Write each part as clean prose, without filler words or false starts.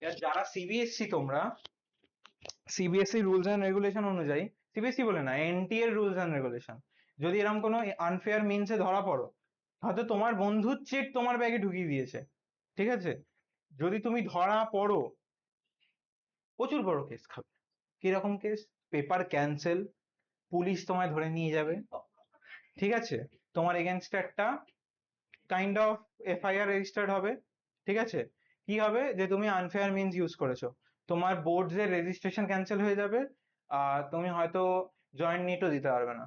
এবার যারা সিবিএসসি, তোমরা সিবিএসসি রুলস অ্যান্ড রেগুলেশন অনুযায়ী, সিবিএসসি বলে না, এনটি এর রুলস অ্যান্ড রেগুলেশন, যদি এরকম কোনো আনফেয়ার মিনসে ধরা পড়ো, হয়তো তোমার বন্ধুর চেক তোমার ব্যাগে ঢুকিয়ে দিয়েছে, ঠিক আছে, যদি তুমি ধরা পড়ো, প্রচুর বড় কেস খাবে। কিরকম কেস? পেপার ক্যান্সেল, পুলিশ তোমায় ধরে নিয়ে যাবে, ঠিক আছে, তোমার এগেনস্টে একটা কাইন্ড অফ এফআইআর রেজিস্টার্ড হবে, ঠিক আছে, কি হবে যে তুমি আনফেয়ার মিনস ইউজ করেছো, তোমার বোর্ডস এর রেজিস্ট্রেশন ক্যান্সেল হয়ে যাবে, আর তুমি হয়তো জয়েন্ট নিটও দিতে পারবে না,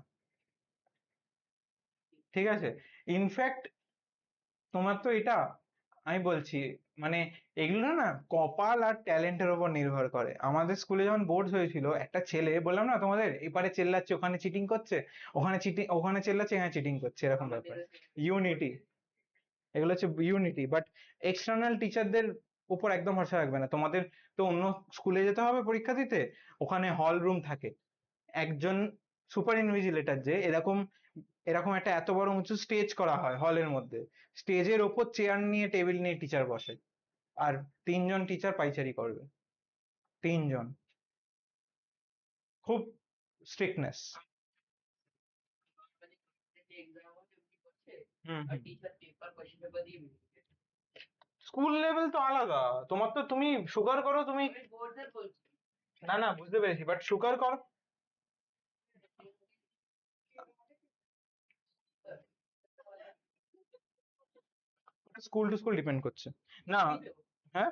ঠিক আছে। ইনফ্যাক্ট তোমার তো এটা, আমি বলছি, মানে এগুলো না কপাল আর ট্যালেন্টের উপর নির্ভর করে। আমাদের স্কুলে যখন বোর্ডস হয়েছিল, একটা ছেলে, বললাম না তোমাদের, এপারে চেল্লাচ্ছে ওখানে চিটিং করছে, ওখানে চেল্লাচ্ছে এখানে চিটিং করছে, এরকম ব্যাপার। ইউনিটি, এগুলো হচ্ছে ইউনিটি, বাট এক্সটার্নাল টিচারদের উপর একদম ভরসা রাখবে না। তোমাদের তো অন্য স্কুলে যেতে হবে পরীক্ষা দিতে, ওখানে হল রুম থাকে, একজন সুপার ইনভিজিলেটর, যে এরকম এরকম একটা এত বড় উঁচু স্টেজ করা হয় হলের মধ্যে, স্টেজের ওপর চেয়ার নিয়ে টেবিল নিয়ে টিচার বসে, আর তিনজন টিচার পাইচারি করবে, তিনজন, খুব স্ট্রিক্টনেস। হুম হুম। স্কুল লেভেল তো আলাদা, তোমার তো, তুমি সুগার করো, তুমি, না না বুঝতে পেরেছি, বাট সুগার করো, স্কুল টু স্কুল ডিপেন্ড করছে। না, হ্যাঁ,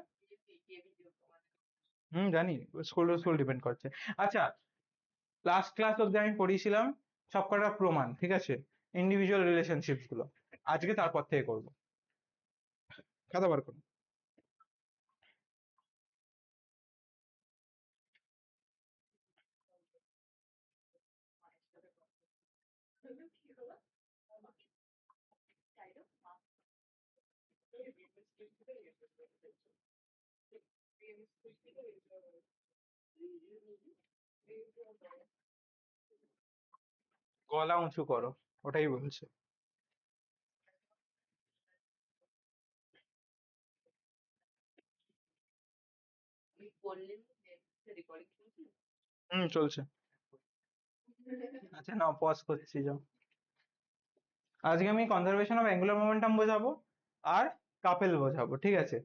হুম জানি, স্কুল টু স্কুল ডিপেন্ড করছে। আচ্ছা, লাস্ট ক্লাস অব্দি আমি পড়িয়েছিলাম সবকটা প্রমাণ, ঠিক আছে, ইন্ডিভিজুয়াল রিলেশনশিপস গুলো, আজকে তারপর থেকে করবো। খাতা বার করো। গলা উঁচু করো, ওটাই বলছে। হুম, চলছে। আচ্ছা নাও, পজ করছি, যাও। আজকে আমি কনজারভেশন অফ অ্যাঙ্গুলার মোমেন্টাম বোঝাবো, আর কাপেল বোঝাবো, ঠিক আছে।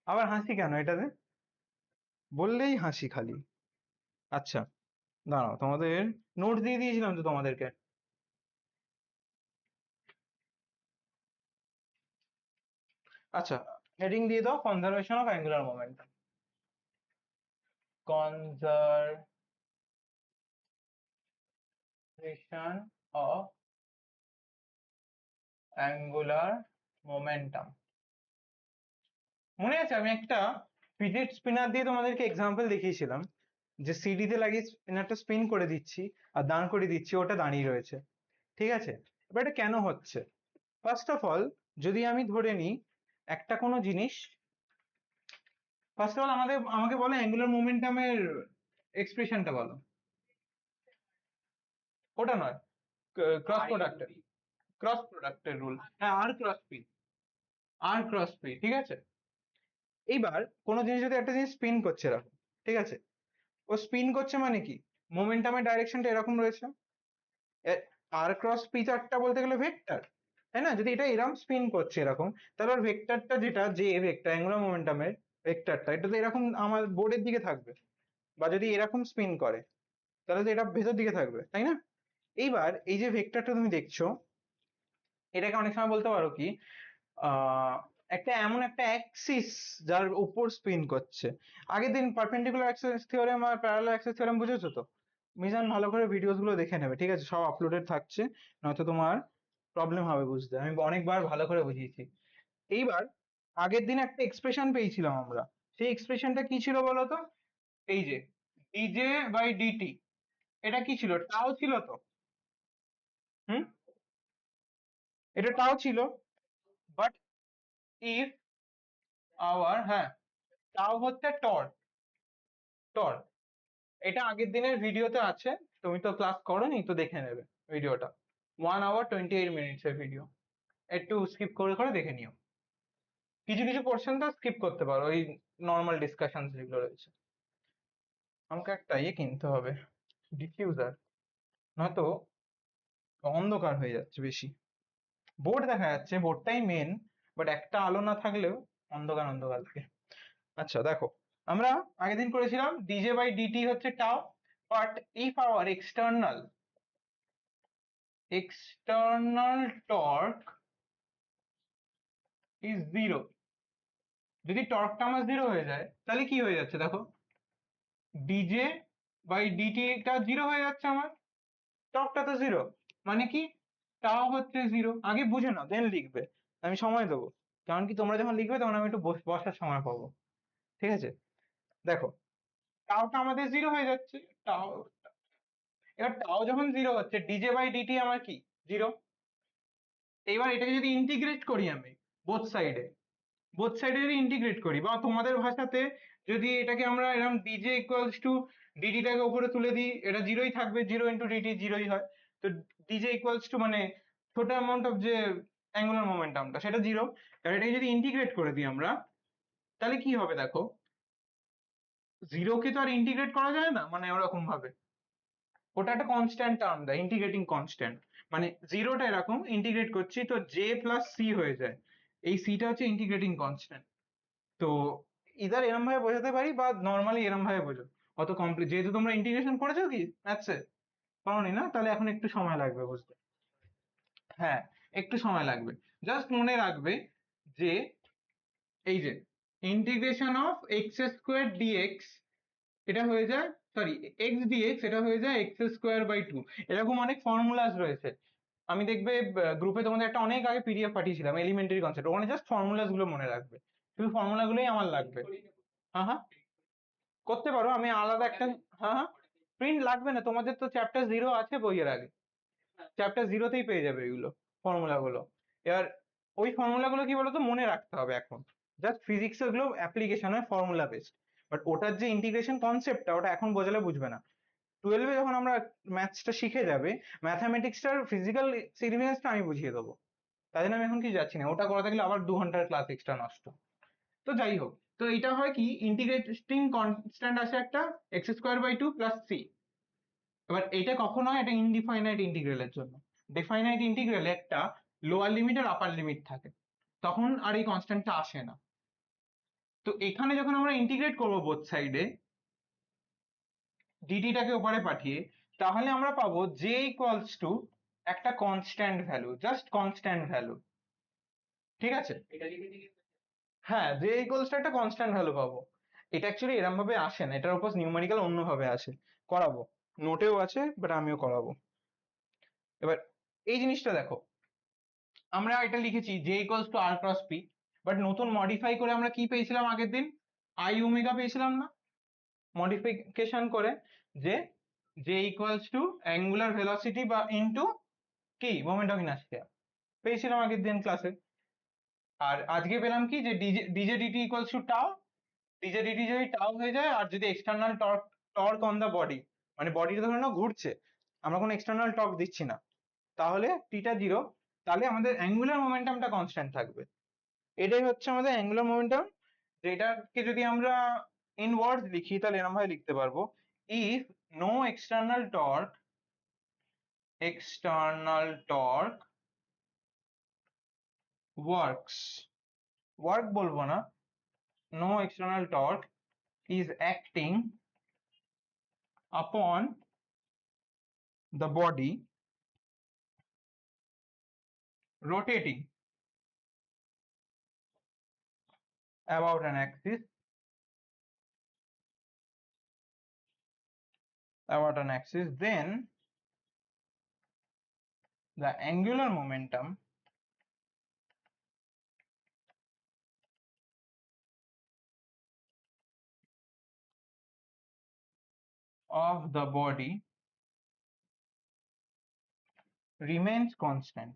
আবার হাসি কেন এটাতে? বললেই হাসি খালি। আচ্ছা, দাঁড়াও, তোমাদের নোট দিয়ে দিয়েছিলাম তো তোমাদেরকে। আচ্ছা, হেডিং দিয়ে দাও, conservation of angular momentum. Conservation of angular momentum. মনে আছে আমি একটা ফিডেট স্পিনার দিয়ে তোমাদেরকে এক্সাম্পল দেখিয়েছিলাম, যে সিডি তে লাগিয়ে স্পিনারটা স্পিন করে দিচ্ছি আর দাঁড় করে দিচ্ছি, ওটা দাঁড়িয়ে রয়েছে, ঠিক আছে। এবার এটা কেন হচ্ছে? ফার্স্ট অফ অল, যদি আমি ধরে নিই একটা কোনো জিনিস, ফার্স্ট অফ অল আমাকে বলো অ্যাঙ্গুলার মোমেন্টামের এক্সপ্রেশনটা বলো। ওটা নয়, ক্রস প্রোডাক্টের, ক্রস প্রোডাক্টের রুল, হ্যাঁ, আর ক্রস পি, ঠিক আছে। এইবার কোনো জিনিস, যদি একটা জিনিস স্পিন করছে এরকম, ঠিক আছে, ও স্পিন করছে মানে কি, মোমেন্টামের ডাইরেকশনটা এরকম রয়েছে, আর ক্রস পি চারটা বলতে গেলে ভেক্টর, তাই না? যদি এটা এরকম স্পিন করছে এরকম, তাহলে ওর ভেক্টরটা, যেটা যে ভেক্টর অ্যাঙ্গুলার মোমেন্টামের ভেক্টরটা, এটা তো এরকম আমার বোর্ডের দিকে থাকবে, বা যদি এরকম স্পিন করে তাহলে তো এটা ভেতর দিকে থাকবে, তাই না? এইবার এই যে ভেক্টরটা তুমি দেখছো, এটাকে অনেক সময় বলতে পারো কি, আহ একটা এমন একটা অ্যাক্সিস যার উপর স্পিন করছে। আগের দিন perpendicular Axis theorem are parallel Axis theorem বুঝেছো তো? মিজান ভালো করে ভিডিওস গুলো দেখে নেবে, ঠিক আছে, সব আপলোডেড থাকছে, নয়তো তোমার প্রবলেম হবে বুঝতে, আমি অনেকবার ভালো করে বুঝিয়েছি। এইবার আগের দিন একটা এক্সপ্রেশন পেয়েছিলাম আমরা, সেই এক্সপ্রেশনটা কি ছিল বলো তো? এই যে ডিজে বাই ডিটি, এটা কি ছিল? টাও ছিল তো? হুম, এটা টাও ছিল, বাট ইফ আওয়ার, হ্যাঁ, টাও হচ্ছে টর্ক, টর্ক। এটা আগের দিনের ভিডিওতে আছে, তুমি তো ক্লাস করোনি, তো দেখে নেবে ভিডিওটা, 1 hour 28 minutes এর ভিডিও, একটু স্কিপ করে করে দেখে নিও। কিছু কিছু পোর্শন তো স্কিপ করতে পারো, ওই নর্মাল ডিসকাশন যেগুলো রয়েছে। আমাকে একটা ইয়ে কিনতে হবে, ডিফিউজার, নয়তো অন্ধকার হয়ে যাচ্ছে বেশি। বোর্ড দেখা যাচ্ছে, বোর্ডটাই মেন, বাট একটা আলো না থাকলেও অন্ধকার অন্ধকার লাগে। আচ্ছা দেখো, আমরা আগের দিন করেছিলাম ডিজে বাই ডিটি হচ্ছে tau, but if our external torque is zero, যদি টর্কটা আমার জিরো হয়ে যায় তাহলে কি হয়ে যাচ্ছে দেখো, ডিজে বাই ডিটি টা জিরো হয়ে যাচ্ছে আমার, টর্কটা তো জিরো, মানে কি টাও হচ্ছে জিরো। আগে বুঝে নাও দেন লিখবে, আমি সময় দেবো, কারণ কি তোমরা যখন লিখবে তখন আমি একটু বসার সময় পাবো। ঠিক আছে, দেখো টাওটা আমাদের জিরো হয়ে যাচ্ছে, টাও, এবার টাও যখন জিরো হচ্ছে ডিজে বাই ডিটি আমার কি জিরো। এবার এটাকে যদি ইন্টিগ্রেট করি আমি বোথ সাইডে যদি ইন্টিগ্রেট করি, বা তোমাদের ভাষাতে যদি এটাকে আমরা এরকম ডিজে ইকুয়ালস টু ডিটিটাকে উপরে তুলে দিই, এটা জিরোই থাকবে, জিরো ইন্টু ডিটি জিরোই হয়। তো ডিজে ইকুয়ালস টু মানে ছোট অ্যামাউন্ট অফ যে অ্যাঙ্গুলার মোমেন্টামটা সেটা জিরো। এবার এটাকে যদি ইন্টিগ্রেট করে দিই আমরা, তাহলে কি হবে দেখো, জিরোকে তো আর ইন্টিগ্রেট করা যায় না মানে ওরকম ভাবে, ওটা একটা কনস্ট্যান্ট টার্ম দেয়, ইন্টিগ্রেটিং কনস্ট্যান্ট, মানে জিরোটা এরকম ইন্টিগ্রেট করছি তো জে প্লাস সি হয়ে যায়, এই সিটা হচ্ছে ইন্টিগ্রেটিং কনস্ট্যান্ট। তো ইদার এরম ভাবে বোঝাতে পারি বা নর্মালি এরম ভাবে বোঝো, অত কমপ্লিট, যেহেতু তোমরা ইন্টিগ্রেশন করেছো কি ম্যাথসে, করোনি না, তাহলে এখন একটু সময় লাগবে বুঝতে। হ্যাঁ, একটু সময় লাগবে। জাস্ট মনে রাখবে যে এই যে integration of x square dx, এটা হয়ে যায়, সরি, এক্স ডিএক্স এটা হয়ে যায় এক্স স্কোয়ার বাই টু। এরকম অনেক ফর্মুলাস রয়েছে, আমি দেখবে গ্রুপে তোমাদের একটা অনেক আগে পিডিএফ পাঠিয়েছিলাম এলিমেন্টারি কনসেপ্ট, ওখানে জাস্ট ফর্মুলাস গুলো মনে রাখবে, শুধু ফর্মুলা গুলোই আমার লাগবে। হ্যাঁ হ্যাঁ, করতে পারো, আমি আলাদা একটা, হ্যাঁ হ্যাঁ, প্রিন্ট লাগবে না, তোমাদের তো চ্যাপ্টার জিরো আছে বইয়ের আগে, চ্যাপ্টার জিরোতেই পেয়ে যাবে এগুলো ফর্মুলা গুলো। এবার ওই ফর্মুলা গুলো কি বলতো মনে রাখতে হবে এখন, জাস্ট ফিজিক্স গুলো অ্যাপ্লিকেশন হয় ফর্মুলা বেসড, বাট ওটার যে ইন্টিগ্রেশন কনসেপ্টটা ওটা এখন বোঝালে বুঝবে না। টুয়েলভে যখন আমরা ম্যাথসটা শিখে যাবে, ম্যাথামেটিক্সটার ফিজিক্যাল সিগনিফিকেন্সটা আমি বুঝিয়ে দেবো, তাই জন্য আমি এখন কি যাচ্ছি না, ওটা করাতে গেলে আবার 2 ঘন্টার ক্লাস এক্সট্রা নষ্ট। তো যাই হোক, তো এটা হয় কি ইন্টিগ্রেটিং কনস্ট্যান্ট আছে একটা x square by two plus c. এবার এটা কখন হয়, এটা ইনডিফাইনাইট ইন্টিগ্রালের জন্য। ডিফাইনাইট ইন্টিগ্রালে একটা লোয়ার লিমিট আর আপার লিমিট থাকে, তখন আর এই কনস্ট্যান্টটা আসে না। তো এখানে যখন আমরা ইন্টিগ্রেট করবো বোথ সাইডে ডিটিটাকে ওপারে পাঠিয়ে, তাহলে আমরা পাবো জে ইকুয়ালস টু একটা constant value, just constant value. ঠিক আছে, হ্যাঁ জে ইকুয়ালস টু একটা কনস্ট্যান্ট ভ্যালু পাবো। এটা অ্যাকচুয়ালি এরম ভাবে আসে না, এটার উপর নিউমেরিক্যাল অন্যভাবে আসে, করাবো, নোটেও আছে বাট আমিও করাবো। এবার এই জিনিসটা দেখো, আমরা এটা লিখেছি J equals to r cross p, but নতুন মডিফাই করে আমরা কি পেয়েছিলাম আগের দিন, আই ওমেগা পেয়েছিলাম না, মডিফিকেশন করে, যে J equals to angular velocity বা ইনটু কি মোমেন্ট অফ ইনার্শিয়া পেয়েছিলাম আগের দিন ক্লাসে। আর আজকে পেলাম কি যে dJ dJ dt equals to tau, dJ dt যদি টাও হয়ে যায়, আর যদি external torque torque on the body, মানে বডিটা ধরে নাও ঘুরছে, আমরা কোনো এক্সটার্নাল টর্ক দিচ্ছি না, তাহলে টিটা জিরো, তাহলে আমাদের অ্যাঙ্গুলার মোমেন্টামটা কনস্ট্যান্ট থাকবে। এটাই হচ্ছে আমাদের অ্যাঙ্গুলার মোমেন্টাম, যেটাকে যদি আমরা ইন ওয়ার্ডস লিখি তাহলে এরকম ভাবে লিখতে পারবো, if no external torque works, work বলবো না, no external torque is acting upon the body rotating about an axis, then the angular momentum of the body remains constant.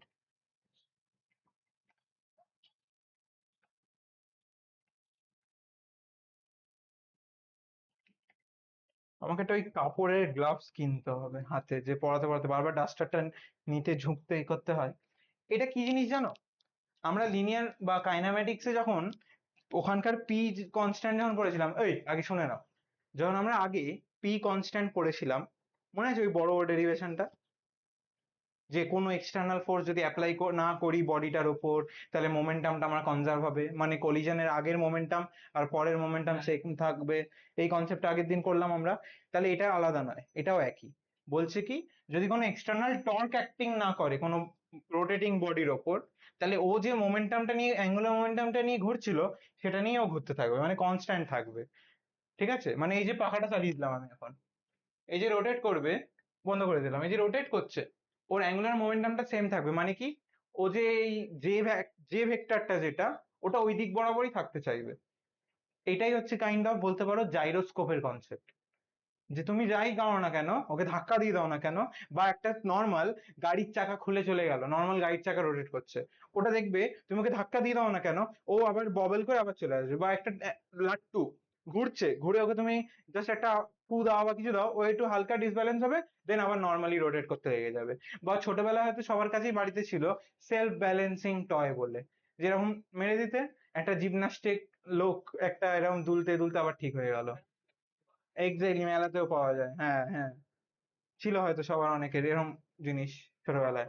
আমাকে একটা ওই কাপড়ের গ্লাভস কিনতে হবে হাতে, যে পড়াতে পড়াতে বারবার ডাস্টারটা নিতে ঝুঁকতে করতে হয়। এটা কি জিনিস জানো, আমরা লিনিয়ার বা কাইনামেটিক্সে যখন ওখানকার পি কনস্ট্যান্ট যখন পড়েছিলাম, এই আগে শুনে নাও, যখন আমরা আগে পি কনস্ট্যান্ট পড়েছিলাম, মনে আছে ওই বড় ডেরিভেশনটা, যে কোনো এক্সটার্নাল ফোর্স যদি অ্যাপ্লাই না করি বডিটার উপর, তাহলে মোমেন্টামটা আমার কনজার্ভ হবে, মানে কলিশনের আগের মোমেন্টাম আর পরের মোমেন্টাম সেম থাকবে। এই কনসেপ্টটা আগের দিন করলাম আমরা। তাহলে এটা আলাদা নয়, এটাও একই। বলছে কি, যদি কোনো এক্সটার্নাল টর্ক অ্যাক্টিং না করে কোনো রোটেটিং বডির ওপর, তাহলে ও যে মোমেন্টামটা নিয়ে, অ্যাঙ্গুলার মোমেন্টামটা নিয়ে ঘুরছিল, সেটা নিয়েও ঘুরতে থাকবে, মানে কনস্ট্যান্ট থাকবে। ঠিক আছে, মানে এই যে পাখাটা চালিয়ে দিলাম আমি এখন, এই যে রোটেট করবে, বন্ধ করে দিলাম, এই যে রোটেট করছে, ওর অ্যাঙ্গুলার মোমেন্টামটা সেম থাকবে, মানে কি, ও যে এই যে ভেক্টরটা যেটা, ওটা ওই দিক বরাবরই থাকতে চাইবে। এটাই হচ্ছে কাইন্ড অফ বলতে পারো জাইরোস্কোপের কনসেপ্ট। যে তুমি যাই দাও না কেন, ওকে ধাক্কা দিয়ে দাও না কেন, বা একটা নর্মাল গাড়ির চাকা খুলে চলে গেল, নর্মাল গাড়ির চাকা রোটেট করছে, ওটা দেখবে তুমি ওকে ধাক্কা দিয়ে দাও না কেন, ও আবার ববেল করে আবার চলে আসবে। বা একটা লাট্টু ঘুরছে, ঘুরে ওকে তুমি জাস্ট একটা ফু দাও বা কিছু দাও, ও একটু হালকা ডিসব্যালেন্স হবে, দেন আবার নর্মালি রোটেট করতে লেগে যাবে। বা ছোটবেলায় হয়তো সবার কাছেই বাড়িতে ছিল সেলফ ব্যালেন্সিং টয় বলে, যেরকম মেরে দিতে একটা জিমন্যাস্টিক লোক একটা এরকম দুলতে দুলতে আবার ঠিক হয়ে গেল। এক্স্যাক্টলি, মেলাতেও পাওয়া যায়, হ্যাঁ হ্যাঁ। ছিল হয়তো সবার অনেকের এরকম জিনিস ছোটবেলায়।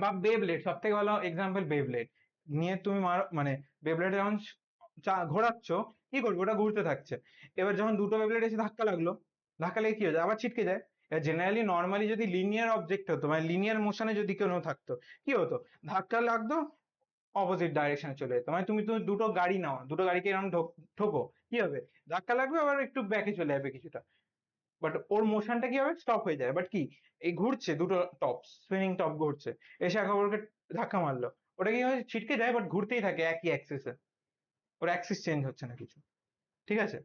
বা বেবলেট, সব থেকে ভালো এক্সাম্পল বেবলেট নিয়ে তুমি মারো, মানে বেবলেট যখন ঘোরাচ্ছ, কি করবে, ওটা ঘুরতে থাকছে। এবার যখন দুটো বেবলেট এসে ধাক্কা লাগলো, ধাক্কা লেগে কি হয়ে যায়, আবার ছিটকে যায়। জেনারেলি নর্মালি যদি লিনিয়ার অবজেক্ট হতো, মানে লিনিয়ার মোশনে যদি কোনো থাকতো, কি হতো, ধাক্কা লাগতো, অপোজিট ডাইরেকশনে চলে যেত। মানে তুমি তুমি দুটো গাড়ি নাও, দুটো গাড়িকে এরকম ঠোকো, কি হবে, ধাক্কা লাগবে, আবার একটু ব্যাকে চলে যাবে কিছুটা, বাট ওর মোশনটা কি হবে, স্টপ হয়ে যায়। বাট কি, এই ঘুরছে দুটো টপ, স্পিনিং টপ ঘুরছে, এসে একে অপরকে ধাক্কা মারলো, ওটা কি হয়, ছিটকে যায়, বাট ঘুরতেই থাকে একই অ্যাক্সিসে, ওর অ্যাক্সিস চেঞ্জ হচ্ছে না কিছু। ঠিক আছে,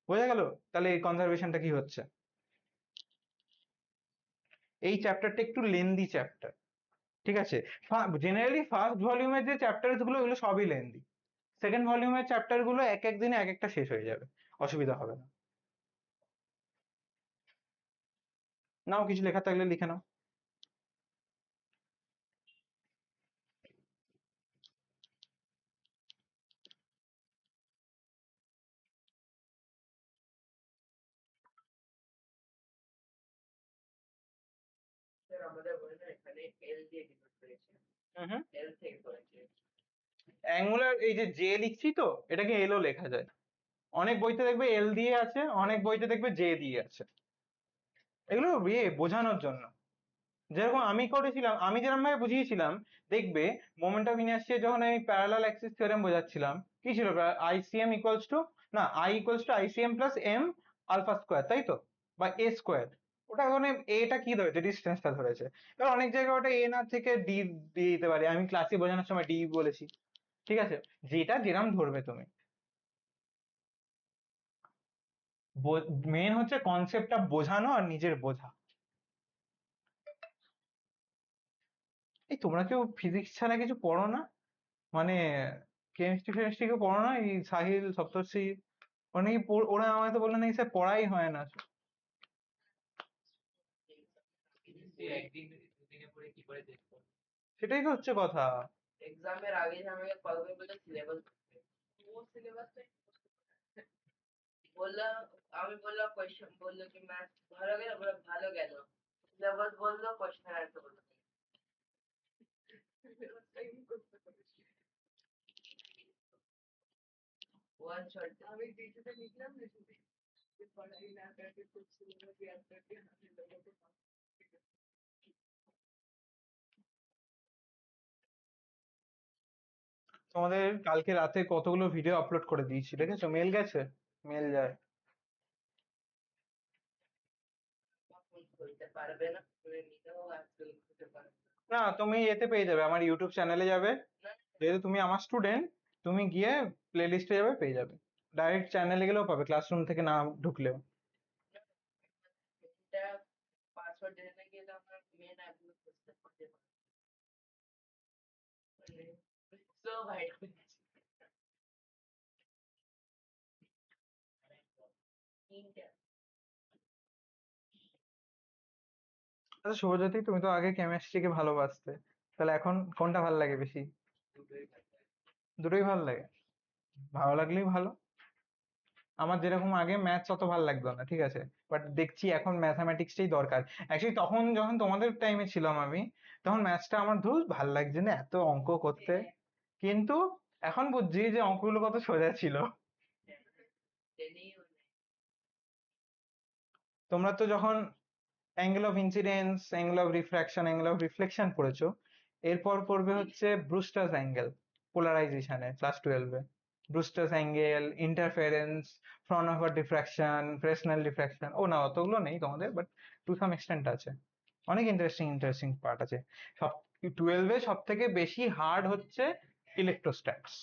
বোঝা গেল তাহলে এই কনজারভেশনটা কি হচ্ছে। এই চ্যাপ্টারটা একটু লেন্দি চ্যাপ্টার। ঠিক আছে, জেনারেলি ফার্স্ট ভলিউমের যে চ্যাপ্টার গুলো, এগুলো সবই লেন্দি। সেকেন্ড ভলিউমের চ্যাপ্টার গুলো এক এক দিনে এক একটা শেষ হয়ে যাবে, অসুবিধা হবে না। নাও, কিছু লেখা থাকলে লিখে নাও। হুম হুম। অ্যাঙ্গুলার এই যে জে লিখছি তো, এটাকে এলও লেখা যায়। অনেক বইতে দেখবে এল দিয়ে আছে, অনেক বইতে দেখবে জে দিয়ে আছে। এগুলো বোঝানোর জন্য। যেরকম আমি করেছিলাম, আমি যেরকম ভাবে বুঝিয়েছিলাম, দেখবে মোমেন্ট অফ ইনার্সিয়া যখন আমি প্যারালাল অ্যাক্সিস থিওরেম বোঝাচ্ছিলাম, কি ছিল, আইসিএম ইকুয়ালস টু, না, I equals to ICM plus m alpha square, তাই তো, বা এ স্কোয়ার। ওটা ওখানে এটা কি ধরেছে, ডিস্টেন্সটা ধরেছে। এবার অনেক জায়গায় ওটা এ না থেকে ডি দিয়ে দিতে পারে, আমি ক্লাসে বোঝানোর সময় ডি বলেছি। ঠিক আছে, যেটা যেরাম ধরবে তুমি, মেন হচ্ছে কনসেপ্টটা বোঝানো আর নিজের বোঝা। এই তোমরা কেউ ফিজিক্স ছাড়া কিছু পড়ো না, মানে কেমিস্ট্রি ফেমিস্ট্রি কেউ পড়ো না, এই সাহিল সপ্তর্ষি, অনেকে ওরা আমায় তো বললো নাকি স্যার পড়াই হয় না। সেটাই তো হচ্ছে কথা। তোমাদের কালকে রাতে কতগুলো ভিডিও আপলোড করে দিয়েছি, দেখেছো, মেল গেছে, মেল যায়। না, তুমি এতে পেয়ে যাবে, আমার ইউটিউব চ্যানেলে যাবে, যেহেতু তুমি আমার স্টুডেন্ট, তুমি গিয়ে প্লে লিস্টে যাবে, পেয়ে যাবে। ডাইরেক্ট চ্যানেলে গেলেও পাবে, ক্লাসরুম থেকে না ঢুকলেও। আচ্ছা শুভজ্যোতি, তুমি তো আগে কেমিস্ট্রিকে ভালোবাসতে, তাহলে এখন কোনটা ভালো লাগে বেশি? দুটোই ভালো লাগে, ভালো লাগলেই ভালো। আমার যেরকম আগে ম্যাথস অত ভালো লাগতো না, ঠিক আছে, বাট দেখছি এখন ম্যাথামেটিক্সটাই দরকার। অ্যাকচুয়ালি তখন যখন তোমাদের টাইমে ছিলাম আমি, তখন ম্যাথসটা আমার ধুর ভাল লাগছে না এত অঙ্ক করতে। কিন্তু এখন বুঝছি যে অঙ্কগুলো কত সোজা ছিল। তোমরা তো যখন angle of incidence, angle of refraction, angle of reflection পড়েছো, এরপর পড়বে হচ্ছে ব্রুস্টার্স অ্যাঙ্গেল পোলারাইজেশনে ক্লাস 12-এ। Brewster's angle, interference, Fraunhofer diffraction, Fresnel diffraction. ও না, অতগুলো নেই তোমাদের, বাট টু সাম এক্সটেন্ট আছে। অনেক ইন্টারেস্টিং ইন্টারেস্টিং পার্ট আছে। সব 12-এ সব থেকে বেশি হার্ড হচ্ছে ইলেকট্রোস্ট্যাটস।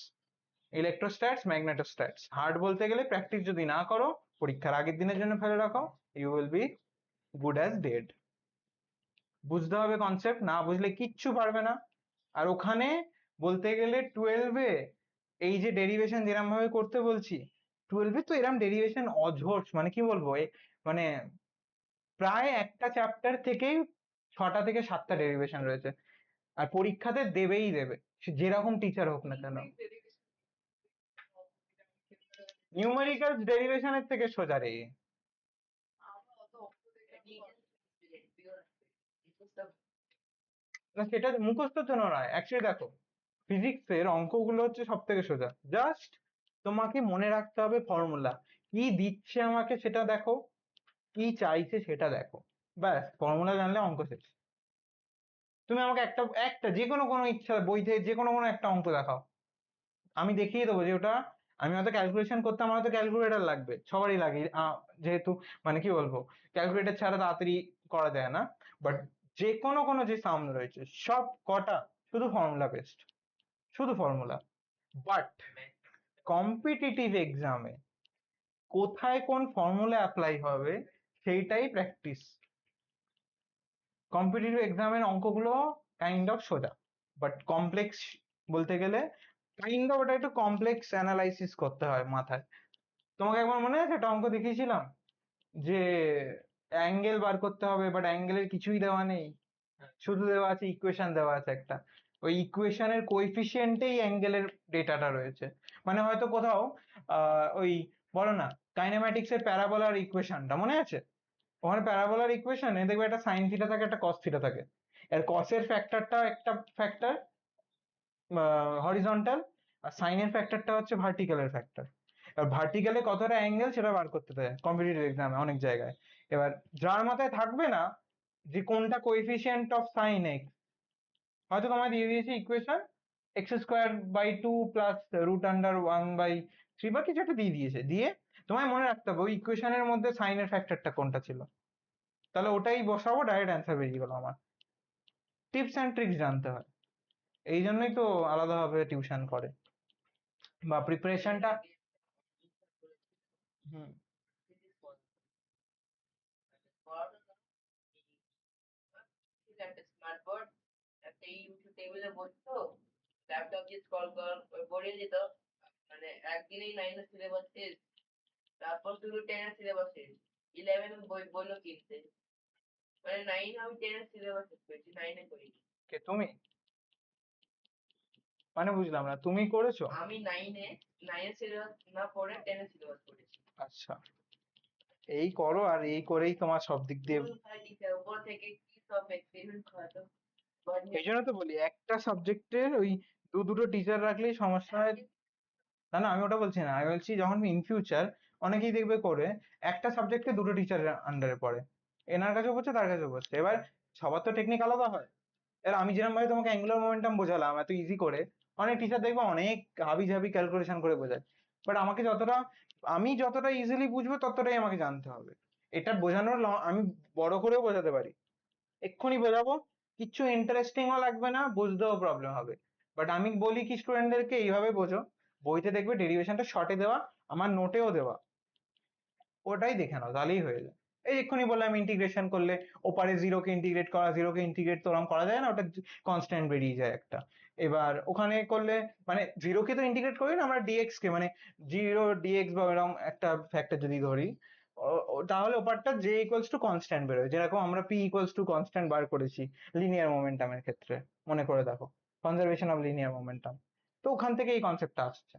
ইলেকট্রোস্ট্যাটস, ম্যাগনেটোস্ট্যাটস হার্ড বলতে গেলে প্র্যাকটিস যদি না করো, পরীক্ষার আগের দিনের জন্য ফেলে রাখো, you will be good as dead. বুঝতে হবে কনসেপ্ট, না বুঝলে কিচ্ছু পারবে না। আর ওখানে বলতে গেলে 12-এ এই যে ডেরিভেশন যেরকম ভাবে করতে বলছি, 12-এ তো এরকম ডেরিভেশন অঝোর, মানে কি বলবো, মানে প্রায় একটা চ্যাপ্টার থেকেই 6টা থেকে 7টা ডেরিভেশন রয়েছে। আর পরীক্ষাতে দেবেই দেবে, সে যেরকম টিচার হোক না কেন। নিউমেরিক্যাল ডেরিভেশনের থেকে সোজা রে। না, সেটা মুখস্থর জন্য নয়, অ্যাকচুয়ালি দেখো, ফিজিক্সের অঙ্কগুলো হচ্ছে সব থেকে সোজা। জাস্ট তোমাকে মনে রাখতে হবে ফর্মুলা, কি দিচ্ছে আমাকে সেটা দেখো, কি চাইছে সেটা দেখো, ব্যাস ফর্মুলা জানলে অঙ্ক শেষ। তুমি আমাকে একটা একটা যে কোনো কোনো ইচ্ছা বই থেকে যে কোনো কোনো একটা অঙ্ক দেখাও, আমি দেখিয়ে দেবো যে ওটা, আমি হয়তো ক্যালকুলেশন করতে আমার হয়তো ক্যালকুলেটর লাগবে, সবারই লাগে, যেহেতু মানে কি বলবো, ক্যালকুলেটর ছাড়া তাড়াতাড়ি করা যায় না। বাট যে কোনো কোনো যে সাম রয়েছে সব কটা শুধু ফর্মুলা বেসড, শুধু ফর্মুলা। বাট কম্পিটিটিভ এক্সামে কোথায় কোন ফর্মুলা অ্যাপ্লাই হবে সেইটাই প্র্যাকটিস। কম্পিটিটিভ এক্সামের অঙ্কগুলো কাইন্ড অফ সোজা, বাট কমপ্লেক্স বলতে গেলে কাইন্ড অফ ওটা একটু কমপ্লেক্স অ্যানালাইসিস করতে হয় মাথায়। তোমাকে একবার মনে আছে একটা অঙ্ক দেখিয়েছিলাম যে অ্যাঙ্গেল বার করতে হবে, বাট অ্যাঙ্গেলের কিছুই দেওয়া নেই, শুধু দেওয়া আছে ইকুয়েশন দেওয়া আছে একটা, ওই ইকুয়েশনের কোএফিসিয়েন্টেই অ্যাঙ্গেলের ডেটাটা রয়েছে। মানে হয়তো কোথাও ওই বলো না, কাইনেম্যাটিক্স এর প্যারাবোলার ইকুয়েশনটা মনে আছে, ওখানে প্যারাবোলার ইকুয়েশনে দেখবে একটা সাইন থিটা থাকে, একটা কস থিটা থাকে। এর কসের ফ্যাক্টরটা একটা ফ্যাক্টর হরিজন্টাল, আর সাইনের ফ্যাক্টরটা হচ্ছে ভার্টিক্যালের ফ্যাক্টর। এবার ভার্টিক্যালে কতটা অ্যাঙ্গেল সেটা বার করতে দেয় কম্পিটিটিভ এক্সামে অনেক জায়গায়। এবার যার মাথায় থাকবে না যে কোনটা কোএফিসিয়েন্ট অফ সাইন এক্স, হয়তো তোমায় দিয়ে দিয়েছে ইকুয়েশন x² বাই 2 প্লাস √1/3 বা কিছু একটা দিয়ে দিয়েছে, দিয়ে তোমায় মনে রাখতে হবে ওই ইকুয়েশনের মধ্যে সাইনের ফ্যাক্টরটা কোনটা ছিল, তাহলে ওটাই বসাবো, ডাইরেক্ট অ্যান্সার বেরিয়ে গেল আমার। টিপস অ্যান্ড ট্রিক্স জানতে হয়, এই জন্যই তো আলাদাভাবে টিউশন করে বা প্রিপারেশনটা। হুম। কে তুমি? মানে বুঝলাম না, তুমি করেছো? আচ্ছা, এই করো আর এই করেই তোমার সব দিক দিয়ে। এই জন্য তো বলি একটা সাবজেক্টের ওই দুটো টিচার রাখলেই সমস্যা হয়। না না, আমি ওটা বলছি না, আমি বলছি যখন ইন ফিউচার অনেকেই দেখবে করে একটা সাবজেক্টে দুটো টিচারের আন্ডারে পড়ে, এনার কাছেও পড়ছে তার কাছেও পড়ছে। এবার সবার তো টেকনিক আলাদা হয়। এবার আমি যেরকম ভাবে তোমাকে অ্যাঙ্গুলার মোমেন্টাম বোঝালাম এত ইজি করে, অনেক টিচার দেখবে অনেক হাবি জাবি ক্যালকুলেশন করে বোঝায়। বাট আমাকে যতটা, আমি যতটা ইজিলি বুঝবো ততটাই আমাকে জানতে হবে। এটা বোঝানোর আমি বড় করেও বোঝাতে পারি, এক্ষুনি বোঝাবো, কিচ্ছু ইন্টারেস্টিংও লাগবে না, বুঝতেও প্রবলেম হবে। বাট আমি বলি কি স্টুডেন্টদেরকে এইভাবে বোঝো, বইতে দেখবে ডেরিভেশনটা শর্টে দেওয়া, আমার নোটেও দেওয়া, ওটাই দেখে নাও তাহলেই হয়ে যায়। এই এক্ষুনি বললাম ইন্টিগ্রেশন করলে ওপারে জিরোকে ইন্টিগ্রেট করা, জিরোকে ইন্টিগ্রেট তো ওরকম করা যায় না, ওটা কনস্ট্যান্ট বেরিয়ে যায় একটা। এবার ওখানে করলে মানে জিরোকে তো ইন্টিগ্রেট করি না আমরা ডিএক্স কে, মানে জিরো ডিএক্স বা এরকম একটা ফ্যাক্টর যদি ধরি, তাহলে ওপারটা জে ইকুয়ালস টু কনস্ট্যান্ট বেরোয়, যেরকম আমরা পি ইকুয়ালস টু কনস্ট্যান্ট বার করেছি লিনিয়ার মোমেন্টামের ক্ষেত্রে, মনে করে দেখো, কনজারভেশন অফ লিনিয়ার মোমেন্টাম। তো ওখান থেকে এই কনসেপ্টটা আসছে।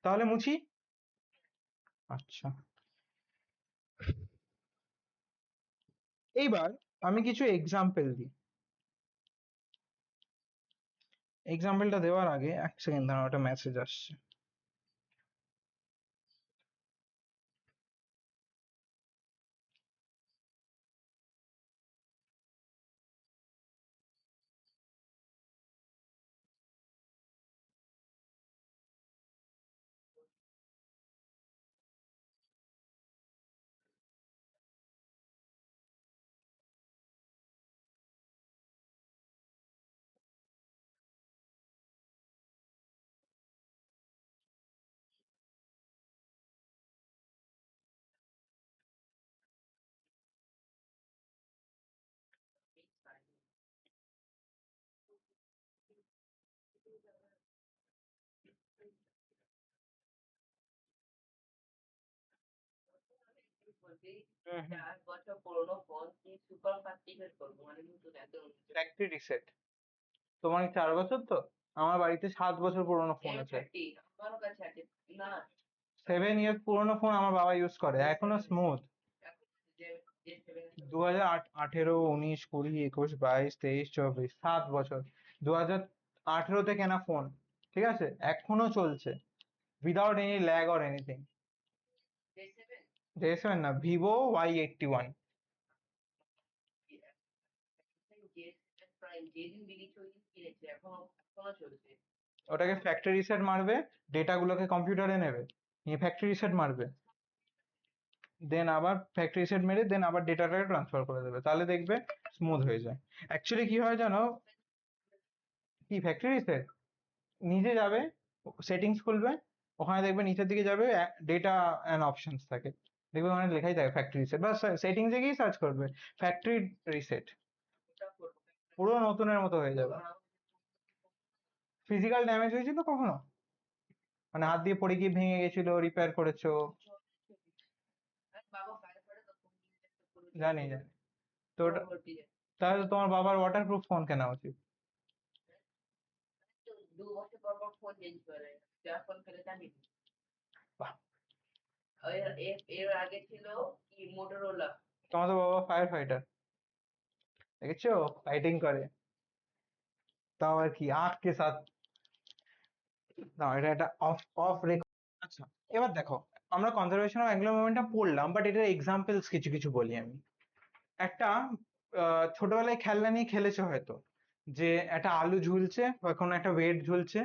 তাহলে মুছি। আচ্ছা, এইবার আমি কিছু এক্সাম্পল দিই। এক্সাম্পলটা দেওয়ার আগে এক সেকেন্ড দাঁড়াও, একটা মেসেজ আসছে। ফ্যাক্টরি রিসেট, তোমার 4 বছর তো, আমার বাড়িতে 7 বছর পুরনো ফোন আছে। 7 ইয়ার্স পুরনো ফোন আমার বাবা ইউজ করে, এখনো স্মুথ। 2018, 19, 20, 21, 22, 23, 24, 7 বছর। 2018-তে কেনা ফোন, ঠিক আছে, এখনো চলছে without any lag or anything. জে7 না, ভিভো Y81। ওটাকে ফ্যাক্টরি রিসেট মারবে, ডেটা গুলোকে কম্পিউটারে নেবে, নিয়ে ফ্যাক্টরি রিসেট মারবে, দেন আবার ফ্যাক্টরি রিসেট মেরে দেন আবার ডেটাটাকে ট্রান্সফার করে দেবে, তাহলে দেখবে স্মুথ হয়ে যায়। অ্যাকচুয়ালি কি হয় জানো, কি ফ্যাক্টরি রিসেট, নিজে যাবে, সেটিংস খুলবে, ওখানে দেখবে নিচের দিকে যাবে, ডেটা অ্যান্ড অপশনস থাকে, দেখবে ওখানে লেখাই থাকে ফ্যাক্টরি রিসেট, বা সেটিংসে গিয়ে সার্চ করবে ফ্যাক্টরি রিসেট, পুরো নতুনের মতো হয়ে যাবে। ফিজিক্যাল ড্যামেজ হয়েছিল কখনো, মানে হাত দিয়ে পড়ে গিয়ে ভেঙে গেছিল, রিপেয়ার করেছো? জানি জানি। তো তাহলে তোমার বাবার ওয়াটারপ্রুফ ফোন কেনা উচিত। বাহ, তোমার তো বাবা ফায়ার ফাইটার, দেখেছো ফাইটিং করে, তাও আর কি আঁখ কে সাথ। না, এটা একটা অফ অফ রেকর্ড। আচ্ছা, এবার দেখো, আমরা কনজারভেশন অফ অ্যাঙ্গুলার মোমেন্টাম পড়লাম, বাট এটার এক্সাম্পলস কিছু কিছু বলি আমি। একটা ছোটবেলায় খেলনা নিয়ে খেলেছো হয়তো, যে একটা আলু ঝুলছে বা কোনো একটা ওয়েট ঝুলছে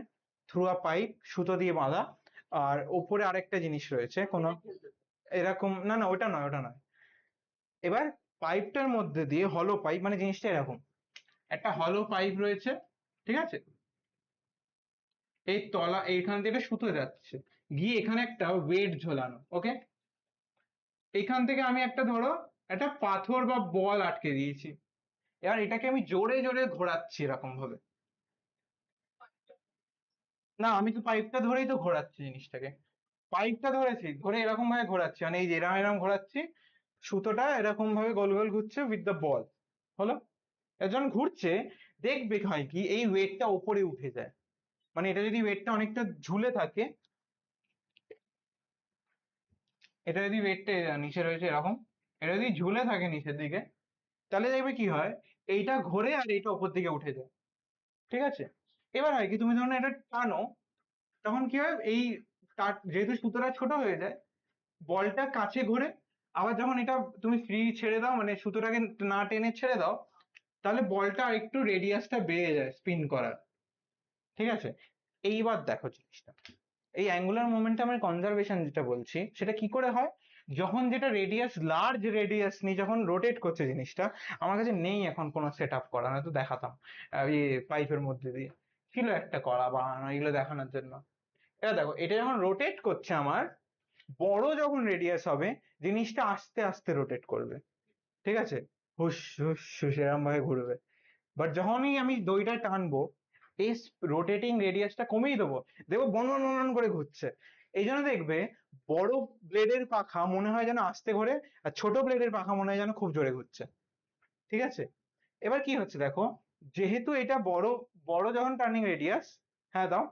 থ্রু আ পাইপ, সুতো দিয়ে বাঁধা, আর ওপরে আরেকটা জিনিস রয়েছে কোনো এরকম, না না ওটা নয়, ওটা নয়। এবার পাইপটার মধ্যে দিয়ে, হলো পাইপ মানে জিনিসটা এরকম, একটা হলো পাইপ রয়েছে, ঠিক আছে, এই তলা এইখান থেকে সুতো যাচ্ছে, গিয়ে এখানে একটা ওয়েট ঝোলানো, ওকে। এখান থেকে আমি একটা, ধরো একটা পাথর বা বল আটকে দিয়েছি, এবার এটাকে আমি জোরে জোরে ঘোরাচ্ছি এরকম ভাবে। না, আমি তো পাইপটা ধরেই তো ঘোরাচ্ছি জিনিসটাকে, পাইপটা ধরেছি ধরে এরকম ভাবে ঘোরাচ্ছি, মানে এই যে এরকম এরকম ঘোরাচ্ছি, সুতোটা এরকম ভাবে গোল গোল ঘুরছে উইথ দ্য বল, হলো। এবার যখন ঘুরছে, দেখবে হয় কি এই ওয়েটটা ওপরে উঠে যায়, মানে এটা যদি ওয়েটটা অনেকটা ঝুলে থাকে, এটা যদি ওয়েটটা নিচে রয়েছে এরকম, এটা যদি ঝুলে থাকে নিচের দিকে, তাহলে দেখবে কি হয়, এইটা ঘোরে আর এইটা ওপর দিকে উঠে যায়, ঠিক আছে। এবার হয় কি, তুমি যখন এটা টানো, তখন কি হয়, এই যেহেতু সুতোটা ছোট হয়ে যায়, বলটা কাছে ঘোরে, আবার যখন এটা তুমি ফ্রি ছেড়ে দাও, মানে সুতোটাকে না টেনে ছেড়ে দাও, তাহলে বলটা আরেকটু রেডিয়াসটা বেড়ে যায় স্পিন করার, ঠিক আছে। এইবার দেখো জিনিসটা, এই অ্যাঙ্গুলার মোমেন্টামের কনজারভেশন যেটা বলছি, সেটা কি করে হয়, যখন যেটা রেডিয়াস, লার্জ রেডিয়াস নিয়ে যখন রোটেট করছে জিনিসটা, আমার কাছে নেই এখন কোনো সেট আপ করা, নয়তো দেখাতাম, এই পাইপের মধ্যে দিয়ে ছিল একটা করা বানানো এগুলো দেখানোর জন্য। এবার দেখো, এটা যখন রোটেট করছে আমার, বড় যখন রেডিয়াস হবে, জিনিসটা আস্তে আস্তে রোটেট করবে, ঠিক আছে, হুস হুস হুস এরকম ভাবে ঘুরবে। বাট যখনই আমি দড়িটা টানবো, এই রোটেটিং রেডিয়াসটা কমিয়ে দেবো, দেখবো বন বন বন বন করে ঘুরছে, এই জন্য দেখবে বড় ব্লেডের পাখা মনে হয় যেন আস্তে ঘোরে, আর ছোট ব্লেডের পাখা মনে হয় যেন খুব জোরে ঘুরছে। ঠিক আছে, এবার কি হচ্ছে দেখো, যেহেতু এটা বড় বড় যখন টার্নিং রেডিয়াস, হ্যাঁ দাও,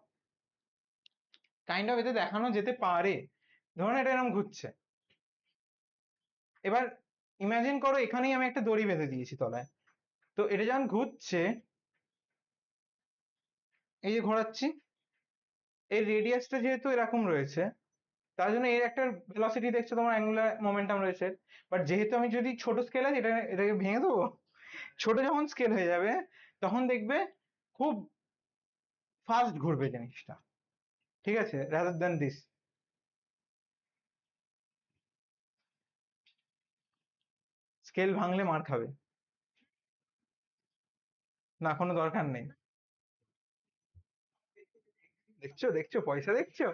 কাইন্ড অফ এতে দেখানো যেতে পারে, ধরুন এটা এরকম ঘুরছে। এবার ইমাজিন করো এখানেই আমি একটা দড়ি বেঁধে দিয়েছি তলায়, তো এটা যখন ঘুরছে, এই যে ঘোরাচ্ছি, এর রেডিয়াসটা যেহেতু এরকম রয়েছে, তার জন্য এর একটা ভেলোসিটি দেখছো তোমার, অ্যাঙ্গুলার মোমেন্টাম রয়েছে। বাট যেহেতু আমি যদি ছোট স্কেল আছে, এটাকে ভেঙে দেবো, ছোট যখন স্কেল হয়ে যাবে তখন দেখবে খুব ফাস্ট ঘুরবে জিনিসটা। ঠিক আছে, রাদার দ্যান দিস। স্কেল ভাঙলে মার খাবে। না, কোনো দরকার নেই। দেখছো দেখছো, পয়সা দেখছো।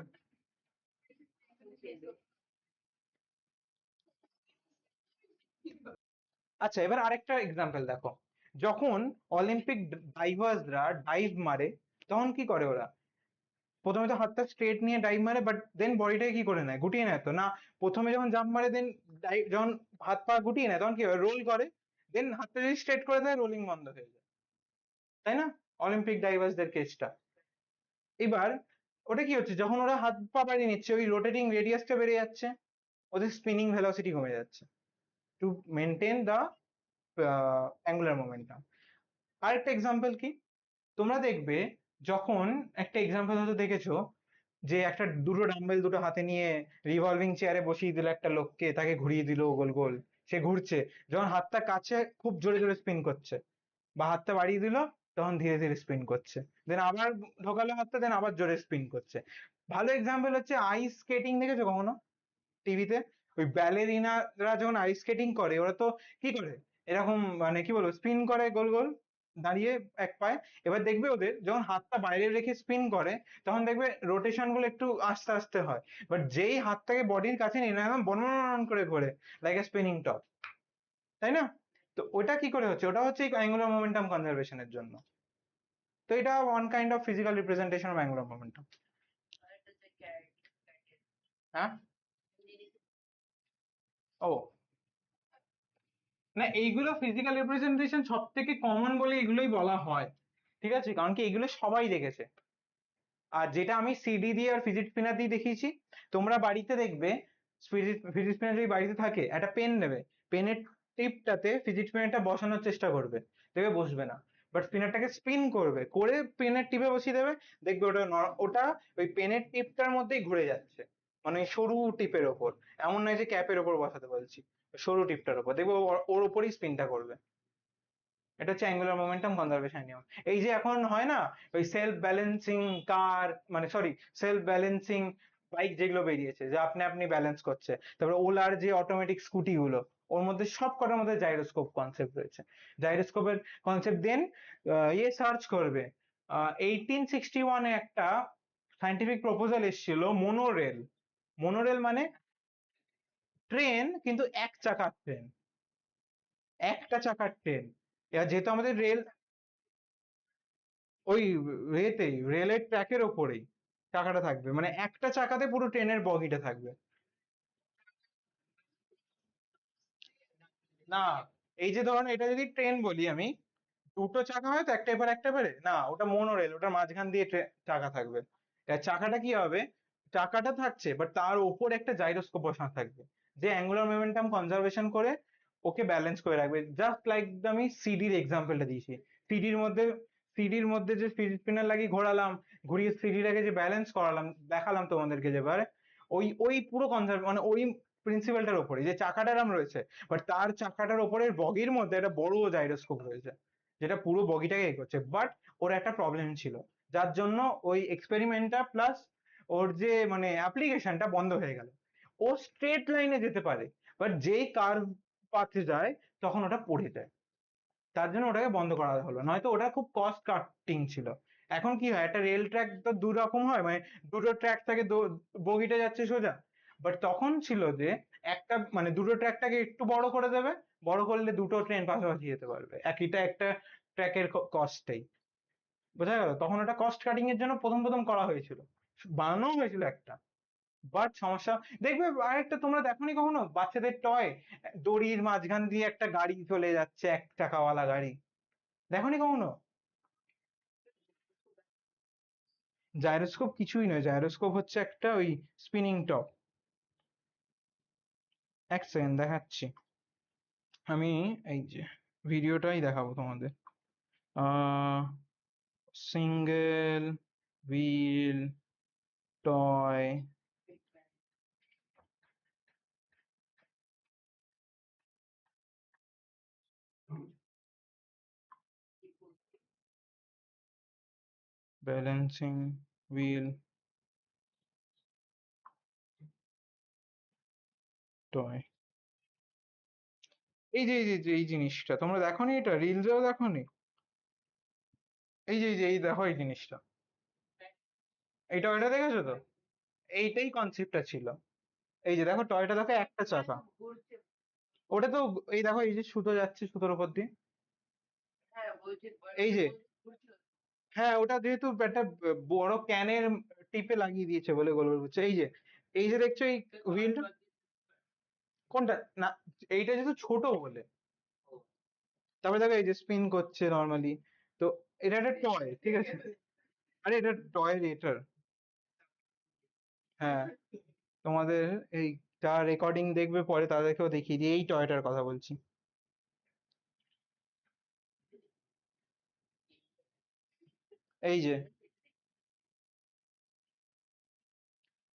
আচ্ছা, এবার আরেকটা এক্সাম্পল দেখো, যখন অলিম্পিক ডাইভার্সরা ডাইভ মারে, তখন কি করে ওরা? প্রথমে তো হাতটা স্ট্রেট নিয়ে ডাইভ মারে, বাট দেন বডিটাকে কি করে নেয়, গুটিয়ে নেয় তো না। প্রথমে যখন জাম্প মারে, দেন যখন হাত পা গুটিয়ে নেয় তখন কি হয়, রোল করে। দেন হাতটা যদি স্ট্রেট করে দেয়, রোলিং বন্ধ হয়ে যায়, তাই না? অলিম্পিক ডাইভার্সদের কেসটা। এবার ওটা কি হচ্ছে, যখন ওরা হাত পা বাড়িয়ে নিচ্ছে, ওই রোটেটিং রেডিয়াসটা বেড়ে যাচ্ছে, ওদের স্পিনিং ভেলোসিটি কমে যাচ্ছে to maintain the angular momentum. আরেকটা এক্সাম্পল কি, তোমরা দেখবে যখন, একটা এক্সাম্পল হয়তো দেখেছো, যে একটা দুটো ডাম্বেল দুটো হাতে নিয়ে রিভলভিং চেয়ারে বসিয়ে দিল একটা লোককে, তাকে ঘুরিয়ে দিল গোল গোল, সে ঘুরছে, যখন হাতটা কাছে খুব জোরে জোরে স্পিন করছে, বা হাতটা বাড়িয়ে দিল তখন ধীরে ধীরে স্পিন করছে, দেন আবার ঢোকালো হাতটা, দেন আবার জোরে স্পিন করছে। ভালো এক্সাম্পল হচ্ছে আইস স্কেটিং, দেখেছো কখনো টিভিতে? ওই ব্যালেরিনারা যখন আইস স্কেটিং করে, ওরা তো কি করে, এরকম মানে কি বলবো, স্পিন করে গোল গোল দাঁড়িয়ে এক পায়ে। এবার দেখবে ওদের যখন হাতটা বাইরে রেখে স্পিন করে, তখন দেখবে রোটেশন গুলো একটু আস্তে আস্তে হয়। বাট যেই হাতটাকে বডির কাছে নিয়ে নেয়, একদম বনন করে ঘোরে, লাইক এ স্পিনিং টপ, তাই না? তো ওটা কি করে হচ্ছে, ওটা হচ্ছে অ্যাঙ্গুলার মোমেন্টাম কনজারভেশনের জন্য। তো এটা one kind of physical representation of angular momentum. হ্যাঁ। ও, না, এইগুলো ফিজিক্যাল রিপ্রেজেন্টেশন সব থেকে কমন বলে এগুলোই বলা হয়। ঠিক আছে, কারণ কি এগুলো সবাই দেখেছে। আর যেটা আমি সিডি দিয়ে আর ফিজিট স্পিনার দিয়ে দেখিয়েছি, তোমরা বাড়িতে দেখবে, ফিজিট স্পিনার যদি বাড়িতে থাকে, একটা পেন নেবে, পেনের টিপটাতে ফিজিট স্পিনারটা বসানোর চেষ্টা করবে, দেখবে বসবে না। বাট স্পিনারটাকে স্পিন করবে, করে পেনের টিপে বসিয়ে দেবে, দেখবে ওটা ওটা ওই পেনের টিপটার মধ্যেই ঘুরে যাচ্ছে, মানে সরু টিপের ওপর। এমন নয় যে ক্যাপের ওপর বসাতে বলছি, সরু টিপটার ওপর দেখবে ওর ওপরই স্পিনটা করবে। এটা হচ্ছে অ্যাঙ্গুলার মোমেন্টাম কনজারভেশন নিয়ম। এই যে এখন হয় না, ওই সেলফ ব্যালেন্সিং কার, মানে সরি, সেলফ ব্যালেন্সিং বাইক যেগুলো বেরিয়েছে, যে আপনি আপনি ব্যালেন্স করছে, তারপরে ওলার যে অটোমেটিক স্কুটি গুলো, ওর মধ্যে সব কটার মধ্যে জাইরোস্কোপ কনসেপ্ট রয়েছে। জাইরোস্কোপের কনসেপ্ট দেন ইয়ে সার্চ করবে, 1861-এ একটা সাইন্টিফিক প্রপোজাল এসেছিল, মোনোরেল। মোনোরেল মানে ট্রেন, কিন্তু এক চাকার ট্রেন, একটা চাকার ট্রেন। এবার যেহেতু আমাদের রেল, ওই রেলের ট্র্যাকের ওপরেই চাকাটা থাকবে, মানে একটা চাকাতে পুরো ট্রেনের বগিটা থাকবে। না, এই যে ধরুন এটা যদি ট্রেন বলি আমি, দুটো চাকা হয় তো, একটা এপারে একটা এপারে, না ওটা মোনোরেল, ওটার মাঝখান দিয়ে চাকা থাকবে। এবার চাকাটা কি হবে, চাকাটা থাকছে বাট তার ওপর একটা জাইরোস্কোপ বসানো থাকবে, যে অ্যাঙ্গুলার মোমেন্টাম কনজারভেশন করে ওকে ব্যালেন্স করে রাখবে। জাস্ট লাইক আমি সিডির এক্সাম্পলটা দিয়েছি। সিডির মধ্যে সিডির মধ্যে যে স্পিনার লাগিয়ে ঘোরালাম, ঘুরিয়ে সিডিটাকে যে ব্যালেন্স করালাম, দেখালাম তোমাদেরকে যেবার, ওই পুরো কনজার্ভ মানে ওই প্রিন্সিপালটার উপরে যে চাকাটার আরাম রয়েছে, বাট তার চাকাটার ওপরের বগির মধ্যে একটা বড় জাইরোস্কোপ রয়েছে, যেটা পুরো বগিটাকে এ করছে। বাট ওর একটা প্রবলেম ছিল, যার জন্য ওই এক্সপেরিমেন্টটা প্লাস ওর যে মানে অ্যাপ্লিকেশনটা বন্ধ হয়ে গেল। ও স্ট্রেট লাইনে যেতে পারে, বাট যেই কার্ভ পাথে যায় তখন ওটা পড়ে যায়, তার জন্য ওটাকে বন্ধ করা হলো, নয়তো ওটা খুব কস্ট কাটিং ছিল। এখন কি হয়, একটা রেল ট্র্যাক তো দু রকম হয়, মানে দুটো ট্র্যাক থাকে, বগিটা যাচ্ছে সোজা। বাট তখন ছিল যে একটা মানে দুটো ট্র্যাকটাকে একটু বড় করে দেবে, বড় করলে দুটো ট্রেন পাশাপাশি যেতে পারবে, একইটা একটা ট্র্যাকের কস্টেই। বোঝা গেল? তখন ওটা কস্ট কাটিং এর জন্য প্রথম প্রথম করা হয়েছিল, বানানো হয়েছিল একটা, বাট সমস্যা, দেখবে আরেকটা, তোমরা দেখোনি কখনো বাচ্চাদের টয় দড়ির মাঝখান দিয়ে একটা গাড়ি চলে যাচ্ছে, 1 চাকাওয়ালা গাড়ি, দেখোনি কখনো? জাইরোস্কোপ কিছুই নয়, জাইরোস্কোপ হচ্ছে একটা ওই স্পিনিং টপ। এক সেকেন্ড দেখাচ্ছি আমি, এই যে ভিডিওটাই দেখাবো তোমাদের। Ah single wheel toy, balancing wheel toy. এই যে এই জিনিসটা তোমরা দেখোনি? এটা রিলসেও দেখোনি? এই দেখো এই জিনিসটা, এইটা ওইটা দেখেছো তো? এইটাই কনসেপ্টটা ছিল। এই যে দেখো টয়টা, দেখো একটা চাকা, ওটা তো, এই দেখো এই যে সুতো যাচ্ছে সুতোর উপর দিয়ে, এই যে, হ্যাঁ ওটা যেহেতু একটা বড় ক্যানের টিপে লাগিয়ে দিয়েছে বলে গোল গোল ঘুরছে। এই যে দেখছো এই হুইলটা, কোনটা না, এইটা যেহেতু ছোট বলে, তারপরে দেখো এই যে স্পিন করছে নর্মালি। তো এটা একটা টয়, ঠিক আছে? আরে এটা টয় এটার, হ্যাঁ তোমাদের এই যা রেকর্ডিং দেখবে পরে তাদেরকেও দেখিয়ে দিই, এই টয়টার কথা বলছি। এই যে,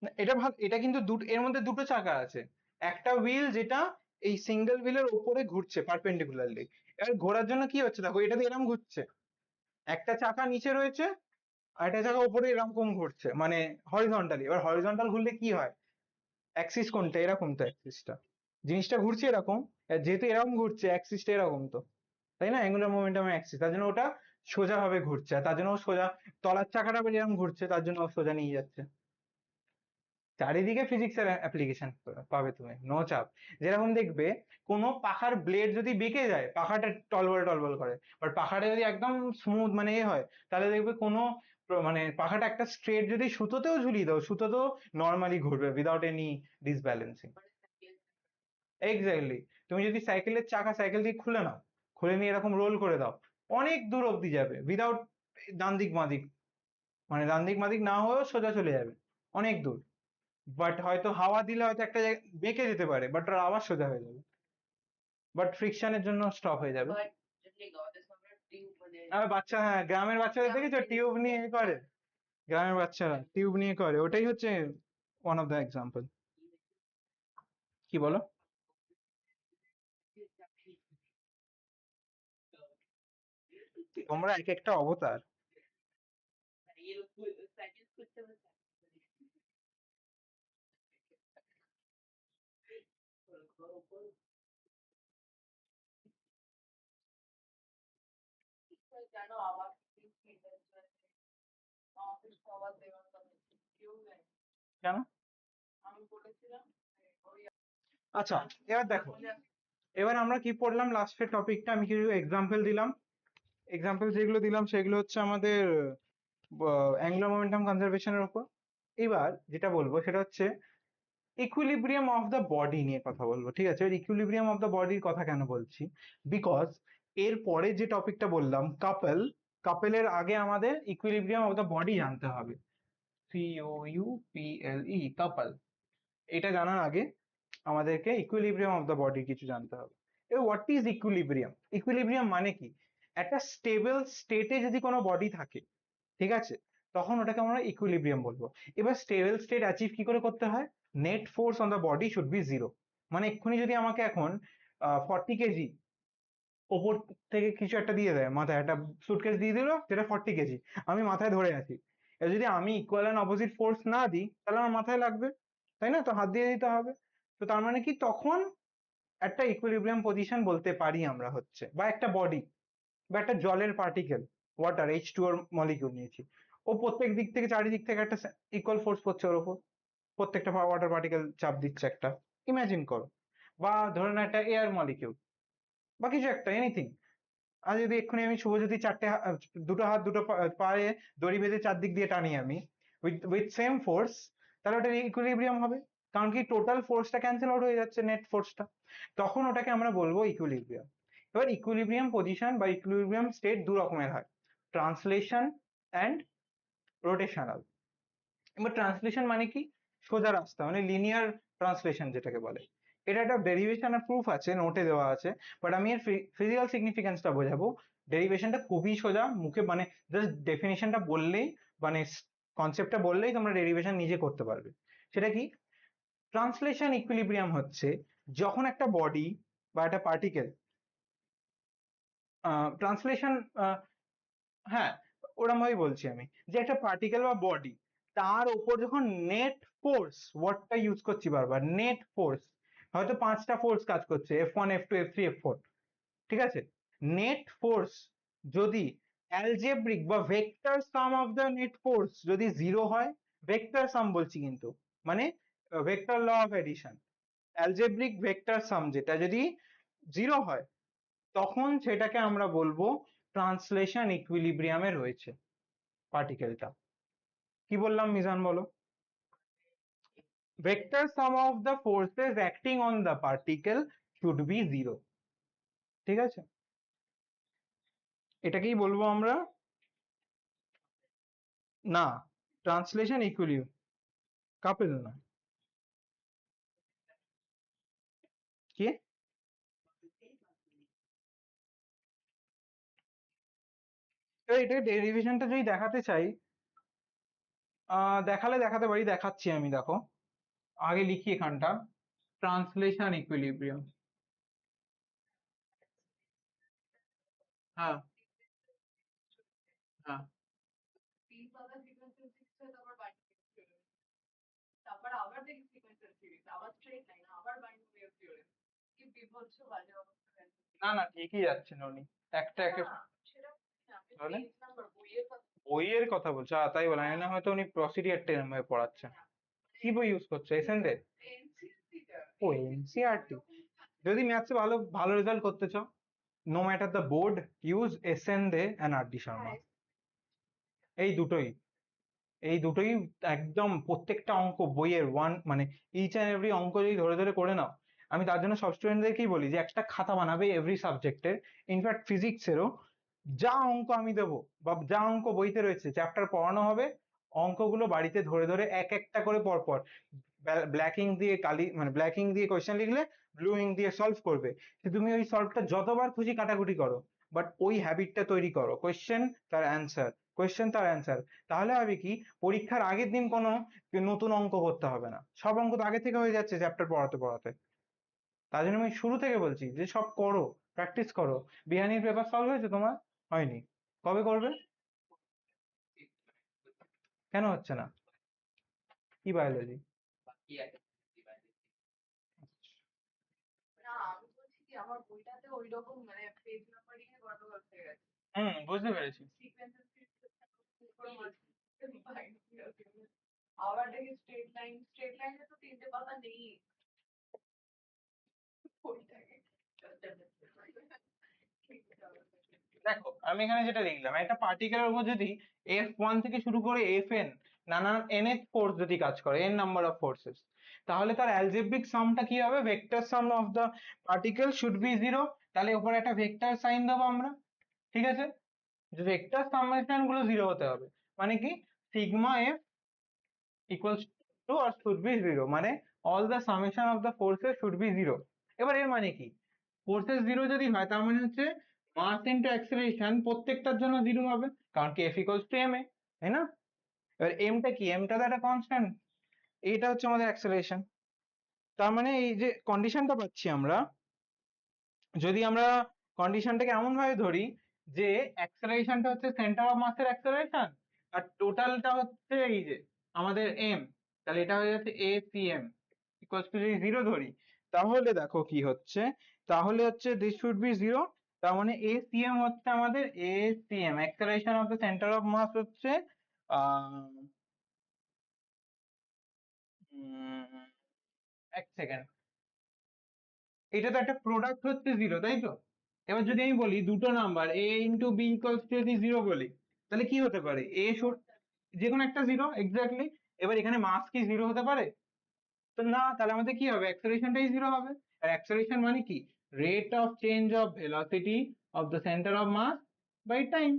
না, এটা ভাব, এটা কিন্তু দুটো, এর মধ্যে দুটো চাকা আছে। একটা হুইল যেটা এই সিঙ্গেল হুইলের উপরে ঘুরছে পারপেন্ডিকুলারলি, এবার ঘোরার জন্য কি হচ্ছে দেখো, এটা দিয়ে এরকম ঘুরছে, একটা চাকা নিচে রয়েছে আর একটা চাকা উপরে এরকম ঘুরছে, মানে হরিজন্টালি। এবার হরিজন্টাল ঘুরলে কি হয়, অ্যাক্সিস কোনটা, এরকম তো অ্যাক্সিসটা, জিনিসটা ঘুরছে এরকম, আর যেহেতু এরকম ঘুরছে অ্যাক্সিসটা এরকম তো, তাই না? অ্যাঙ্গুলার মোমেন্টাম অ্যাক্সিস, তার জন্য ওটা সোজা ভাবে ঘুরছে, আর তার জন্য ও সোজা, তলার চাকাটা আবার এরকম ঘুরছে, তার জন্য ও সোজা নিয়ে যাচ্ছে। চারিদিকে ফিজিক্সের অ্যাপ্লিকেশন পাবে তুমি, নো চাপ। যেরকম দেখবে কোনো পাখার ব্লেড যদি বেঁকে যায়, পাখাটা টলবল টলবল করে, বাট পাখাটা যদি একদম স্মুথ মানে এ হয়, তাহলে দেখবে কোনো মানে পাখাটা একটা স্ট্রেট যদি সুতোতেও ঝুলিয়ে দাও, সুতোতেও নর্মালি ঘুরবে উইদাউট এনি ডিসব্যালেন্সিং। এক্স্যাক্টলি। তুমি যদি সাইকেলের চাকা সাইকেল দিয়ে খুলে নাও, খুলে নিয়ে এরকম রোল করে দাও, অনেক দূর অব্দি যাবে উইদাউট ডান দিক বাঁ দিক, মানে ডান দিক বাঁ দিক না হয়েও সোজা চলে যাবে অনেক দূর। বাট হয়তো হাওয়া দিলে হয়তো একটা জায়গায় বেঁকে যেতে পারে, বাট ওর আবার সোজা হয়ে যাবে, বাট ফ্রিকশনের জন্য স্টপ হয়ে যাবে। আর বাচ্চা, হ্যাঁ গ্রামের বাচ্চাদের দেখেছো টিউব নিয়ে এ করে, গ্রামের বাচ্চারা টিউব নিয়ে করে, ওটাই হচ্ছে ওয়ান অফ দ্য এক্সাম্পল। কি বলো? তোমরা এক একটা অবতার। কেন? আচ্ছা, এবার দেখো, এবার আমরা কি পড়লাম লাস্টের টপিকটা, আমি কিছু এক্সাম্পল দিলাম। এক্সাম্পল যেগুলো দিলাম সেগুলো হচ্ছে আমাদের অ্যাঙ্গুলার মোমেন্টাম কনজারভেশনের উপর। এবার যেটা বলবো সেটা হচ্ছে ইকুইলিব্রিয়াম অফ দ্য বডি নিয়ে কথা বলবো, ঠিক আছে? ইকুইলিব্রিয়াম অফ দ্য বডির কথা কেন বলছি, বিকজ এর পরে যে টপিকটা বললাম কাপল, কাপেলের আগে আমাদের ইকুইলিব্রিয়াম অফ দ্য বডি জানতে হবে। COUPLE, কাপল, এটা জানার আগে আমাদেরকে ইকুইলিব্রিয়াম অফ দ্য বডি কিছু জানতে হবে। এবার হোয়াট ইজ ইকুইলিব্রিয়াম? ইকুইলিব্রিয়াম মানে কি, একটা স্টেবল স্টেটে যদি কোনো বডি থাকে, ঠিক আছে, তখন ওটাকে আমরা ইকুইলিব্রিয়াম বলবো। এবার স্টেবল স্টেট অ্যাচিভ কি করে করতে হয়, net force on the body should be zero. মানে এক্ষুনি যদি আমাকে এখন 40 কেজি ওপর থেকে কিছু একটা দিয়ে দেয়, মাথায় একটা সুটকেস দিয়ে দিল যেটা 40 কেজি, আমি মাথায় ধরে আছি, এবার যদি আমি ইকুয়াল অ্যান্ড অপোজিট ফোর্স না দিই, তাহলে আমার মাথায় লাগবে, তাই না? তো হাত দিয়ে দিতে হবে। তো তার মানে কি, তখন একটা ইকুইলিব্রিয়াম পজিশন বলতে পারি আমরা হচ্ছে, বা একটা বডি বা একটা জলের পার্টিকেল, ওয়াটার H2O এর মলিকিউল নিয়েছি, ও প্রত্যেক দিক থেকে চারিদিক থেকে একটা ইকুয়াল ফোর্স পড়ছে ওর উপর, প্রত্যেকটা ওয়াটার পার্টিকেল চাপ দিচ্ছে একটা, ইমাজিন করো। বা ধরে না একটা এয়ার মলিকিউল বা কিছু একটা এনিথিং, আর যদি এক্ষুনি আমি শুভজ্যোতি দুটো হাত দুটো পায়ে দড়ি বেঁধে চারদিক দিয়ে টানি আমি, উইথ সেম ফোর্স, তাহলে ওটা ইকুইলিব্রিয়াম হবে, কারণ কি টোটাল ফোর্সটা ক্যান্সেল আউট হয়ে যাচ্ছে, নেট ফোর্সটা, তখন ওটাকে আমরা বলবো ইকুইলিব্রিয়াম। এবার ইকুইলিব্রিয়াম পজিশন বা ইকুইলিব্রিয়াম স্টেট দু রকমের হয়, ট্রান্সলেশন অ্যান্ড রোটেশনাল। এবার ট্রান্সলেশন মানে কি, সোজা রাস্তা, মানে লিনিয়ার ট্রান্সলেশন যেটাকে বলে। এটা একটা ডেরিভেশন আর প্রুফ আছে, নোটে দেওয়া আছে, বাট আমি এর ফিজিক্যাল সিগনিফিকেন্সটা বোঝাবো। ডেরিভেশনটা খুবই সোজা, মুখে মানে জাস্ট ডেফিনেশনটা বললেই, মানে কনসেপ্টটা বললেই তোমরা ডেরিভেশন নিজে করতে পারবে। সেটা কি, ট্রান্সলেশন ইকুইলিব্রিয়াম হচ্ছে যখন একটা বডি বা একটা পার্টিকেল, ট্রান্সলেশন, হ্যাঁ ওরম ভাবেই বলছি আমি, যে একটা পার্টিকেল বা বডি, তার উপর যখন নেট ফোর্স, ওয়ার্ডটা ইউজ করছি বারবার, নেট ফোর্স, হয়তো 5টা ফোর্স কাজ করছে, F1 F2 F3 F4, ঠিক আছে, নেট ফোর্স যদি অ্যালজেব্রিক বা vector sum of the net force যদি জিরো হয়, ভেক্টর সাম বলছি কিন্তু, মানে vector law of addition, algebraic vector sum যেটা যদি জিরো হয়, তখন সেটাকে আমরা বলবো ট্রান্সলেশন ইকুইলিব্রিয়ামে রয়েছে পার্টিকেলটা। কি বললাম মিজান বলো? Vector sum of the forces acting on the particle should be zero, ঠিক আছে, এটাকেই বলবো আমরা, না ট্রান্সলেশন ইকুইলিব্রিয়াম, কাপেল না, কি, এবার এটা ডেরিভেশনটা যদি দেখাতে চাই, দেখালে দেখাতে পারি, দেখাচ্ছি আমি, দেখো আগে লিখি এখানটা, ট্রান্সলেশন ইকুইলিব্রিয়াম, হ্যাঁ হ্যাঁ, না না ঠিকই যাচ্ছে ননি, একটা একটা, তাহলে বইয়ের কথা বলছো, তাই বলে না, হয়তো উনি প্রসিডিয়ারটা এরকম ভাবে পড়াচ্ছেন। কি বই ইউজ করছো, এসেন্ডে? ও এনসিআরটি, যদি ম্যাথসে ভালো ভালো রেজাল্ট করতে চাও, no matter the board, use এসেন্ডে অ্যান্ড আর ডি শর্মা, এই দুটোই, এই দুটোই একদম প্রত্যেকটা অঙ্ক বইয়ের ওয়ান, মানে ইচ অ্যান্ড এভরি অঙ্ক যদি ধরে ধরে করে নাও, আমি তার জন্য সব স্টুডেন্টদেরকেই বলি যে একটা খাতা বানাবে এভরি সাবজেক্টের, ইনফ্যাক্ট ফিজিক্সেরও, যা অঙ্ক আমি দেবো বা যা অঙ্ক বইতে রয়েছে, চ্যাপ্টার পড়ানো হবে, অঙ্কগুলো বাড়িতে ধরে ধরে এক একটা করে পরপর ব্ল্যাক ইঙ্ক দিয়ে কালি, মানে ব্ল্যাক ইঙ্ক দিয়ে কোয়েশ্চেন লিখলে ব্লু ইঙ্ক দিয়ে সলভ করবে, তো তুমি ওই সলভটা যতবার খুশি কাটাকুটি করো, বাট ওই হ্যাবিটটা তৈরি করো, কোয়েশ্চেন তার অ্যান্সার, কোয়েশ্চেন তার অ্যান্সার, তাহলে হবে কি, পরীক্ষার আগের দিন কোনো নতুন অঙ্ক করতে হবে না, সব অঙ্ক তো আগে থেকে হয়ে যাচ্ছে চ্যাপ্টার পড়াতে পড়াতে। তার জন্য আমি শুরু থেকে বলছি যে সব করো, প্র্যাকটিস করো। বিহানির পেপার সলভ হয়েছে তোমার? হয়নি, কবে করবে? কেন হচ্ছে না? কি বায়োলজি? হুম, বুঝতে পেরেছি। দেখো আমি এখানে যেটা লিখলাম, একটা পার্টিকেলের উপর যদি F1 থেকে শুরু করে Fn নানান nth ফোর্স যদি কাজ করে, n নাম্বার অফ ফোর্সেস, তাহলে তার অ্যালজেব্রিক সামটা কি হবে, vector sum of the particle should be zero. তাহলে উপরে একটা ভেক্টর সাইন দেবো আমরা, ঠিক আছে, যে ভেক্টর সামেশন গুলো জিরো হতে হবে, মানে কি, sigma F equals to R should be zero, মানে all the summation of the forces should be zero. এবার এর মানে কি, ফোর্সেস জিরো যদি হয় তার মানে হচ্ছে মাস ইন্টু অ্যাক্সেলারেশন প্রত্যেকটার জন্য জিরো হবে, কারণ কি F equals two M A, তাই না? এবার এমটা কি, এমটা তো একটা কনস্ট্যান্ট, এইটা হচ্ছে আমাদের অ্যাক্সেলারেশন। তার মানে এই যে কন্ডিশনটা পাচ্ছি আমরা, যদি আমরা কন্ডিশনটাকে এমন ভাবে ধরি যে অ্যাক্সেলারেশনটা হচ্ছে সেন্টার অফ মাসের অ্যাক্সেলারেশন, আর টোটালটা হচ্ছে এই যে আমাদের এম, তাহলে এটা হয়ে যাচ্ছে a c m equals to, যদি জিরো ধরি, তাহলে দেখো কি হচ্ছে, তাহলে হচ্ছে দিস শুড বি জিরো, তার মানে এ সি এম হচ্ছে আমাদের, a c m acceleration of the centre of mass হচ্ছে আহ, এক সেকেন্ড, এটা তো একটা প্রোডাক্ট হচ্ছে জিরো, তাই তো? এবার যদি আমি বলি দুটো number a into b equals to যদি জিরো বলি, তাহলে কি হতে পারে, এ যে কোনো একটা জিরো এক্স্যাক্টলি, এবার এখানে মাস কি জিরো হতে পারে? তো না, তাহলে আমাদের কি হবে, অ্যাক্সেলারেশনটাই জিরো হবে। আর অ্যাক্সেলারেশন মানে কি, rate of change of velocity of the centre of mass by time,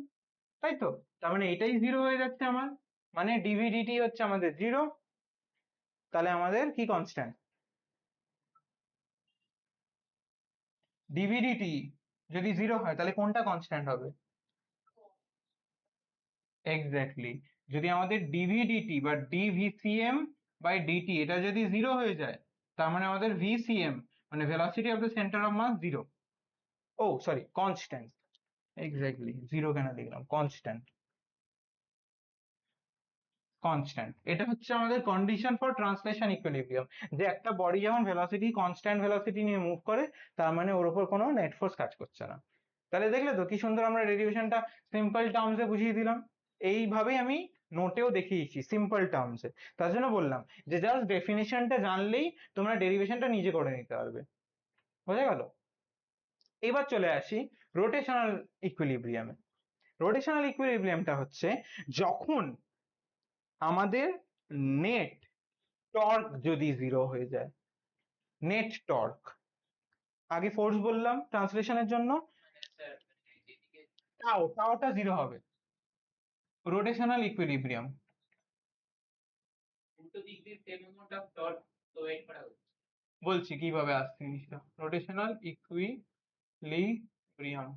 তাই তো? তার মানে এটাই জিরো হয়ে যাচ্ছে আমার, মানে ডিভিডিটি হচ্ছে আমাদের জিরো। তাহলে আমাদের কি কনস্ট্যান্ট, ডিভিডিটি যদি জিরো হয় তাহলে কোনটা কনস্ট্যান্ট হবে? এক্স্যাক্টলি, যদি আমাদের ডিভিডিটি বা ডিভিসিএম বাই ডিটি এটা যদি জিরো হয়ে যায়, তার মানে আমাদের ভিসিএম মানে velocity of the centre of mass zero. Oh sorry, constant. Exactly, zero কেন লিখলাম, কনস্ট্যান্ট। কনস্ট্যান্ট, এটা হচ্ছে আমাদের কন্ডিশন ফর ট্রান্সলেশন ইকুইলিব্রিয়াম, যে একটা বডি যখন ভেলোসিটি কনস্ট্যান্ট ভেলোসিটি নিয়ে মুভ করে, তার মানে ওর উপর কোনো নেট ফোর্স কাজ করছে না। তাহলে দেখলে তো কি সুন্দর আমরা ডেরিভেশনটা সিম্পল টার্মসে বুঝিয়ে দিলাম। এইভাবেই আমি নোটেও দেখিয়েছি সিম্পল টার্মসে। তার জন্য বললাম যে জাস্ট ডেফিনিশনটা জানলেই তোমরা ডেরিভেশনটা নিজে করে নিতে পারবে। বোঝা গেল? এবার চলে আসি রোটেশনাল ইকুইলিব্রিয়ামে। রোটেশনাল ইকুইলিব্রিয়ামটা হচ্ছে যখন আমাদের নেট টর্ক যদি জিরো হয়ে যায়, নেট টর্ক, আগে ফোর্স বললাম ট্রান্সলেশনের জন্য, টাওটা জিরো হবে। রোটেশনাল ইকুইলিব্রিয়াম, বলছি কিভাবে আসছে জিনিসটা। রোটেশনাল ইকুইলিব্রিয়াম,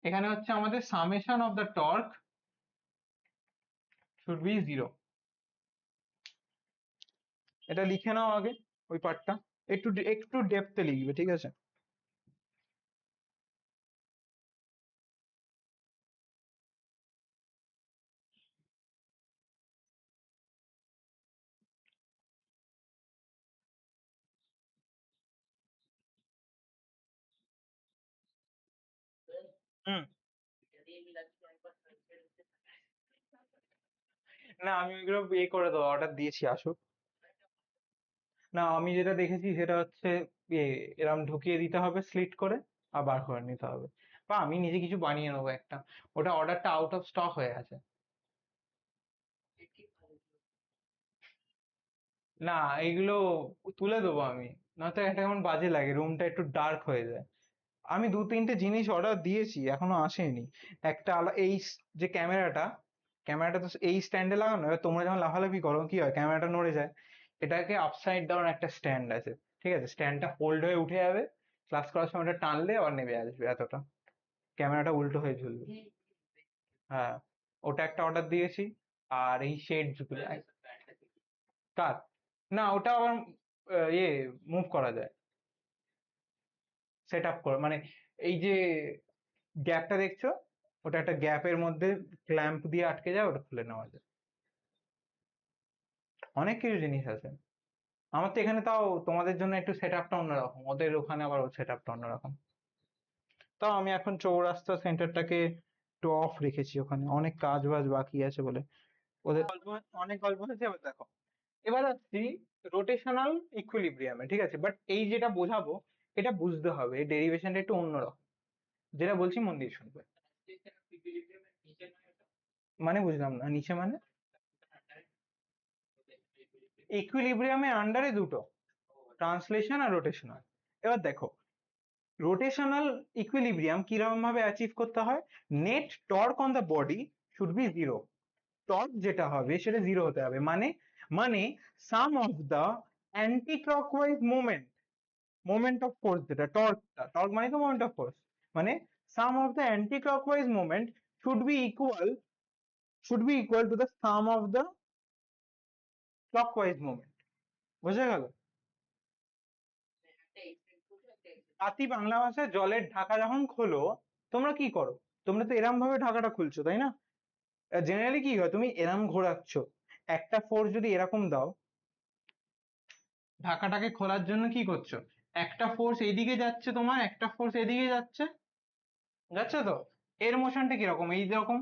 এখানে হচ্ছে আমাদের summation of the torque should be zero. এটা লিখে নাও আগে, ওই পার্টটা একটু একটু ডেপথে লিখবে, ঠিক আছে? হুম। না আমি ওইগুলো করে দেবো, অর্ডার দিয়েছি, আসুক। না আমি যেটা দেখেছি সেটা হচ্ছে এরম ঢুকিয়ে দিতে হবে স্লিট করে, আর বার করে নিতে হবে, বা আমি নিজে কিছু বানিয়ে নেবো একটা। ওটা অর্ডারটা আউট অফ স্টক হয়ে আছে। না এইগুলো তুলে দেবো আমি, নয়তো একটা কেমন বাজে লাগে, রুমটা একটু ডার্ক হয়ে যায়। আমি দু তিনটে জিনিস অর্ডার দিয়েছি, এখনো আসেনি। একটা এই যে ক্যামেরাটা, ক্যামেরাটা তো এই স্ট্যান্ডে লাগানো, এবার তোমরা যখন লাফালাফি করো কি হয়, ক্যামেরাটা নড়ে যায়। এটাকে আপসাইড ডাউন একটা স্ট্যান্ড আছে, ঠিক আছে? স্ট্যান্ডটা ফোল্ড হয়ে উঠে যাবে, ক্লাস করার সময় ওটা টানলে আবার নেমে আসবে এতটা, ক্যামেরাটা উল্টো হয়ে ঝুলবে। হ্যাঁ, ওটা একটা অর্ডার দিয়েছি। আর এই শেড গুলো, কার? না ওটা আবার ইয়ে মুভ করা যায়, সেট আপ করে, মানে এই যে গ্যাপটা দেখছো, ওটা একটা গ্যাপের মধ্যে ক্ল্যাম্প দিয়ে আটকে যায়, ওটা খুলে নেওয়া যায়। অনেক কিছু জিনিস আছে। আমার তো এখানে তাও তোমাদের জন্য একটু সেট আপটা অন্যরকম, ওদের ওখানে আবার সেট আপটা অন্যরকম। তাও আমি এখন চৌরাস্তা সেন্টারটাকে একটু অফ রেখেছি, ওখানে অনেক কাজ বাজ বাকি আছে বলে। ওদের গল্প, অনেক গল্প হয়েছে। এবার দেখো, এবার আসছি রোটেশনাল ইকুইলিব্রিয়ামে, ঠিক আছে? বাট এই যেটা বোঝাবো, এটা বুঝতে হবে, এই ডেরিভেশনটা একটু অন্যরকম। যেটা বলছি মন দিয়ে শুনবে। মানে বুঝলাম না, নিচে মানে? ইকুইলিব্রিয়ামের আন্ডারে দুটো, ট্রান্সলেশন আর রোটেশনাল। এবার দেখো, রোটেশনাল ইকুইলিব্রিয়াম কিরকম ভাবে অ্যাচিভ করতে হয়, net torque on the body should be zero. Torque যেটা হবে সেটা জিরো হতে হবে, মানে মানে sum of the anti clockwise moment, moment of force, যেটা টর্কটা, টর্ক মানে তো মোমেন্ট অফ ফোর্স, মানে sum of the anti clockwise moment should be equal, should be equal to the sum of the clockwise moment. বোঝা গেল? তাঁতি বাংলা ভাষায় জলের ঢাকা যখন খোলো, তোমরা কি করো? তোমরা তো এরম ভাবে ঢাকাটা খুলছো, তাই না? জেনারেলি কি হয়, তুমি এরম ঘোরাচ্ছ, একটা ফোর্স যদি এরকম দাও, ঢাকাটাকে খোলার জন্য কি করছো, একটা ফোর্স এইদিকে যাচ্ছে, তোমার একটা ফোর্স এদিকে যাচ্ছে, যাচ্ছে তো। এর মোশনটা কিরকম, এই রকম।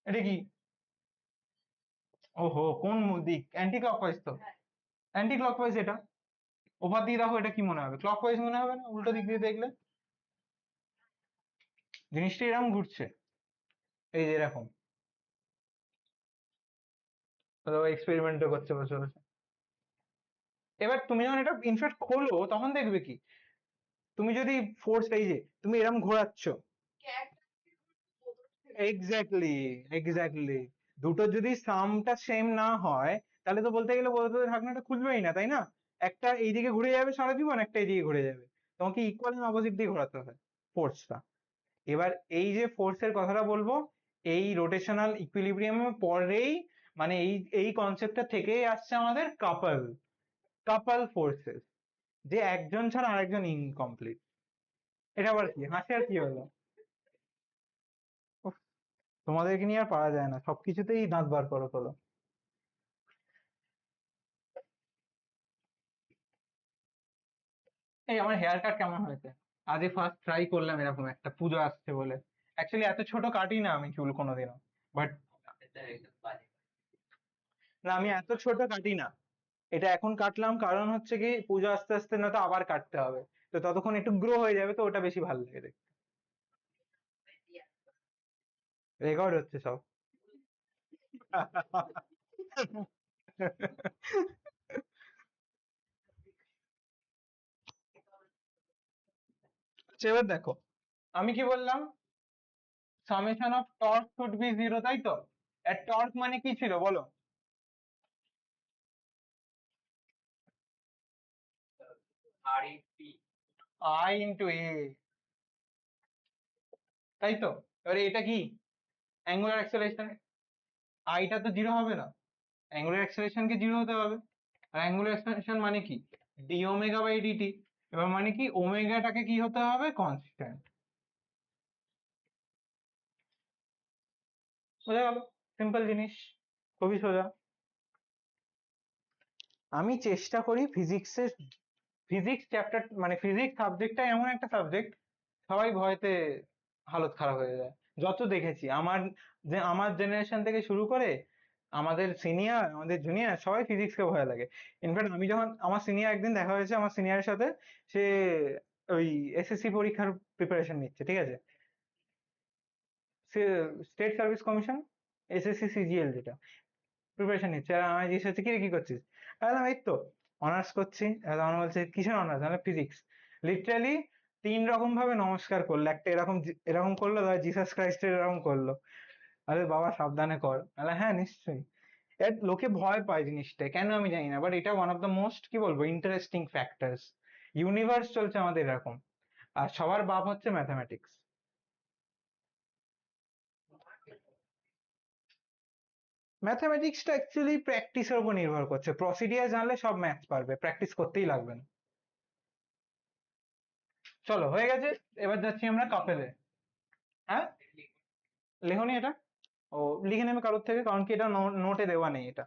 এটা কি, ওহো কোন দিক, অ্যান্টি ক্লকওয়াইজ তো, অ্যান্টি ক্লকওয়াইজ এটা। ওভার দিয়ে দেখো, এটা কি মনে হবে, ক্লকওয়াইজ মনে হবে না উল্টো দিক দিয়ে দেখলে? জিনিসটা এরকম ঘুরছে, এই যে এরকম। এক্সপেরিমেন্টও করছে বসে বসে। এবার তুমি যখন এটা ইনফ্যাক্ট খোলো তখন দেখবে কি, তুমি যদি ফোর্স, এই যে তুমি এরকম ঘোরাচ্ছ, এক্স্যাক্টলি, এক্স্যাক্টলি, দুটো যদি সামটা সেম না হয় তাহলে তো বলতে গেলে বোতলের ঢাকনাটা খুলবেই না, তাই না? একটা এইদিকে ঘুরে যাবে সারা জীবন, একটা এইদিকে ঘুরে যাবে। তোমাকে ইকুয়াল এন্ড অপোজিট দিয়ে ঘোরাতে হয় ফোর্সটা। এবার এই যে ফোর্সের কথাটা বলবো, এই রোটেশনাল ইকুইলিব্রিয়ামের পরেই, মানে এই এই কনসেপ্টটা থেকেই আসছে আমাদের কাপল, কাপল ফোর্সেস, যে একজন ছাড়া আরেকজন ইনকমপ্লিট। এটা আবার কি হাসি, আর কি হলো? উফ, তোমাদেরকে নিয়ে আর পারা যায় না, সবকিছুতেই দাঁত বার করো তোলো। এই আমার হেয়ার কাট কেমন হয়েছে? আজই ফার্স্ট ট্রাই করলাম এরকম একটা, পুজো আসছে বলে। অ্যাকচুয়ালি এত ছোট কাটি না আমি চুল কোনোদিনও, বাট না, আমি এত ছোট কাটি না। এটা এখন কাটলাম কারণ হচ্ছে কি, পুজো আস্তে আস্তে না তো আবার কাটতে হবে, তো ততক্ষণ একটু গ্রো হয়ে যাবে, তো ওটা বেশি ভালো লাগে দেখতে। রেকর্ড হচ্ছে সব। আচ্ছা, এবার দেখো, আমি কি বললাম? Summation of torque should be zero, তাই তো? আর টর্ক মানে কি ছিল বলো? আই ইন্টু এ, তাই তো? এবারে এটা কি অ্যাঙ্গুলার অ্যাক্সেলারেশন, আইটা তো জিরো হবে না, অ্যাঙ্গুলার অ্যাক্সেলারেশন কে জিরো হতে হবে। আর অ্যাঙ্গুলার অ্যাক্সেলারেশন মানে কি? D omega by dt. এবার মানে কি, ওমেগাটাকে কি হতে হবে? কনস্ট্যান্ট। বোঝা গেল? সিম্পল জিনিস, খুবই সোজা। আমি চেষ্টা করি ফিজিক্সের, ফিজিক্স চ্যাপ্টার মানে ফিজিক্স সাবজেক্টটা এমন একটা সাবজেক্ট, সবাই ভয়তে হালত খারাপ হয়ে যায়। যত দেখেছি আমার, যে আমার জেনারেশন থেকে শুরু করে আমাদের সিনিয়র, আমাদের জুনিয়র, সবাই ফিজিক্সকে ভয় লাগে। ইনফ্যাক্ট আমি যখন, আমার সিনিয়র একদিন দেখা হয়েছে আমার সিনিয়রের সাথে, সে ওই এসএসসি পরীক্ষার প্রিপারেশন নিচ্ছে, ঠিক আছে? সে state service commission, SSC CGL যেটা, প্রিপারেশন নিচ্ছে। আর আমায় জিজ্ঞেস হচ্ছে, কি রে কি করছিস? আমি বললাম এই তো অনার্স করছি। তখন বলছে কিসের অনার্স? মানে ফিজিক্স। লিটারালি তিন রকম ভাবে নমস্কার করলো, একটা এরকম এরকম করলো, তারপর জিসাস ক্রাইস্টের এরকম করলো। আরে বাবা সাবধানে কর। বলে হ্যাঁ নিশ্চয়ই। এর লোকে ভয় পায় জিনিসটা কেন আমি জানি না, বাট এটা ওয়ান অফ দ্য মোস্ট, কি বলবো, ইন্টারেস্টিং ফ্যাক্টরস। ইউনিভার্স চলছে আমাদের এরকম, আর সবার বাপ হচ্ছে ম্যাথামেটিক্স। ম্যাথামেটিক্সটা অ্যাকচুয়ালি প্র্যাকটিসের উপর নির্ভর করছে, প্রসিডিয়ার জানলে সব ম্যাথস পারবে, প্র্যাকটিস করতেই লাগবে না। চলো হয়ে গেছে, এবার যাচ্ছি আমরা কাপেলে। হ্যাঁ, লেখনি এটা? ও, লিখে নেবে কারোর থেকে, কারণ কি এটা নোটে দেওয়া নেই এটা।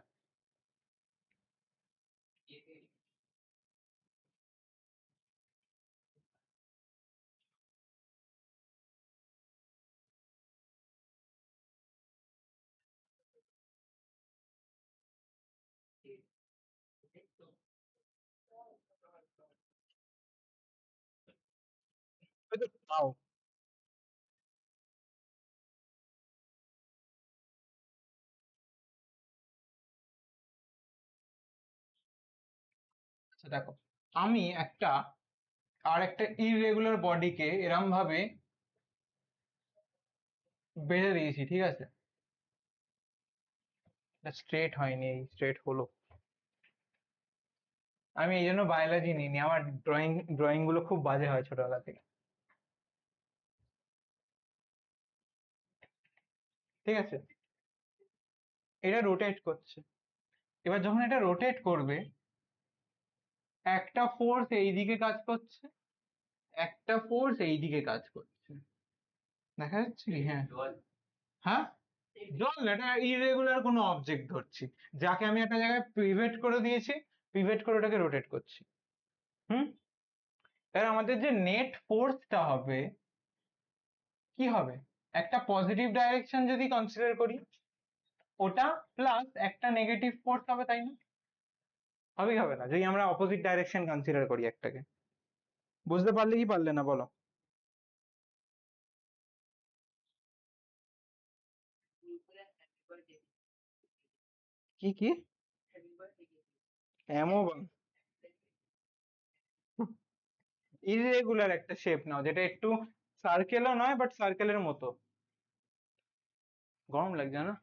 হয়তো পাও। আচ্ছা দেখো, আমি একটা আর একটা ইররেগুলার বডিকে এরম ভাবে বেঁধে দিয়েছি, ঠিক আছে? এটা স্ট্রেট হয়নি, এই স্ট্রেট হলো। আমি এই জন্য বায়োলজি নিইনি, আমার ড্রয়িং ড্রয়িং গুলো খুব বাজে হয় ছোটবেলা থেকে। ঠিক আছে, এটা রোটেট করছে। এবার যখন এটা রোটেট করবে, একটা ফোর্স এইদিকে কাজ করছে, একটা ফোর্স এইদিকে কাজ করছে। দেখা যাচ্ছে কি? হ্যাঁ। হ্যাঁ, জল না, এটা ইরেগুলার কোনো অবজেক্ট ধরছি, যাকে আমি একটা জায়গায় পিভট করে দিয়েছি, পিভট করে ওটাকে রোটেট করছি। হুম। এবার আমাদের যে নেট ফোর্সটা হবে, কি হবে? একটা পজিটিভ ডাইরেকশন যদি কনসিডার করি, ওটা প্লাস একটা নেগেটিভ ফোর্স হবে, তাই না? হবে কি হবে না, যদি আমরা অপোজিট ডাইরেকশন কনসিডার করি একটাকে? বুঝতে পারলে কি পারলে না বলো? কি কি এমো ইরেগুলার একটা শেপ নাও, যেটা একটু সার্কেলও নয় বাট সার্কেলের মতো। গরম লাগছে না?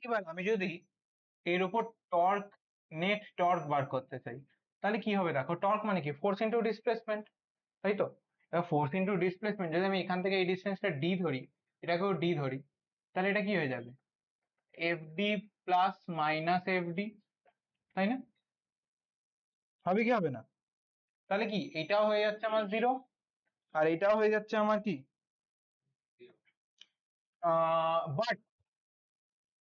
এবার আমি যদি এর উপর টর্ক, নেট টর্ক বার করতে চাই, তাহলে কি হবে? দেখো, টর্ক মানে কি? ফোর্স ইন্টু ডিসপ্লেসমেন্ট, তাই তো? এবার ফোর্স ইন্টু ডিসপ্লেসমেন্ট, যদি আমি এখান থেকে এই ডিস্টেন্সটা ডি ধরি, এটাকেও ডি ধরি, তাহলে এটা কি হয়ে যাবে? F D plus minus F D, তাই না? হবে কি হবে না? তাহলে কি এটাও হয়ে যাচ্ছে আমার জিরো, আর এটাও হয়ে যাচ্ছে আমার কি, বাট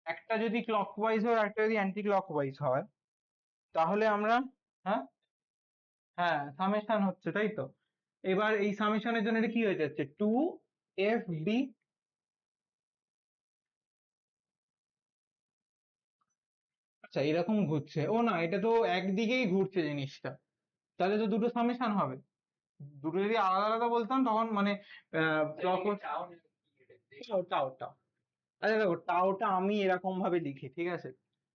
একটা যদি ক্লকওয়াইজ হয় আর একটা যদি অ্যান্টি ক্লকওয়াইজ হয়, তাহলে আমরা, হ্যাঁ, হ্যাঁ সামেশন হচ্ছে, তাই তো? এবার এই সামেশনের জন্য এটা কি হয়ে যাচ্ছে? Two f d. আচ্ছা, এরকম ঘুরছে? ও না, এটা তো একদিকেই ঘুরছে জিনিসটা, তাহলে তো দুটো সামেশন হবে। দুটো যদি আলাদা আলাদা বলতাম তখন মানে ক্লক, টাও টাও টাও। আচ্ছা দেখো, টাওটা আমি এরকম ভাবে লিখি, ঠিক আছে?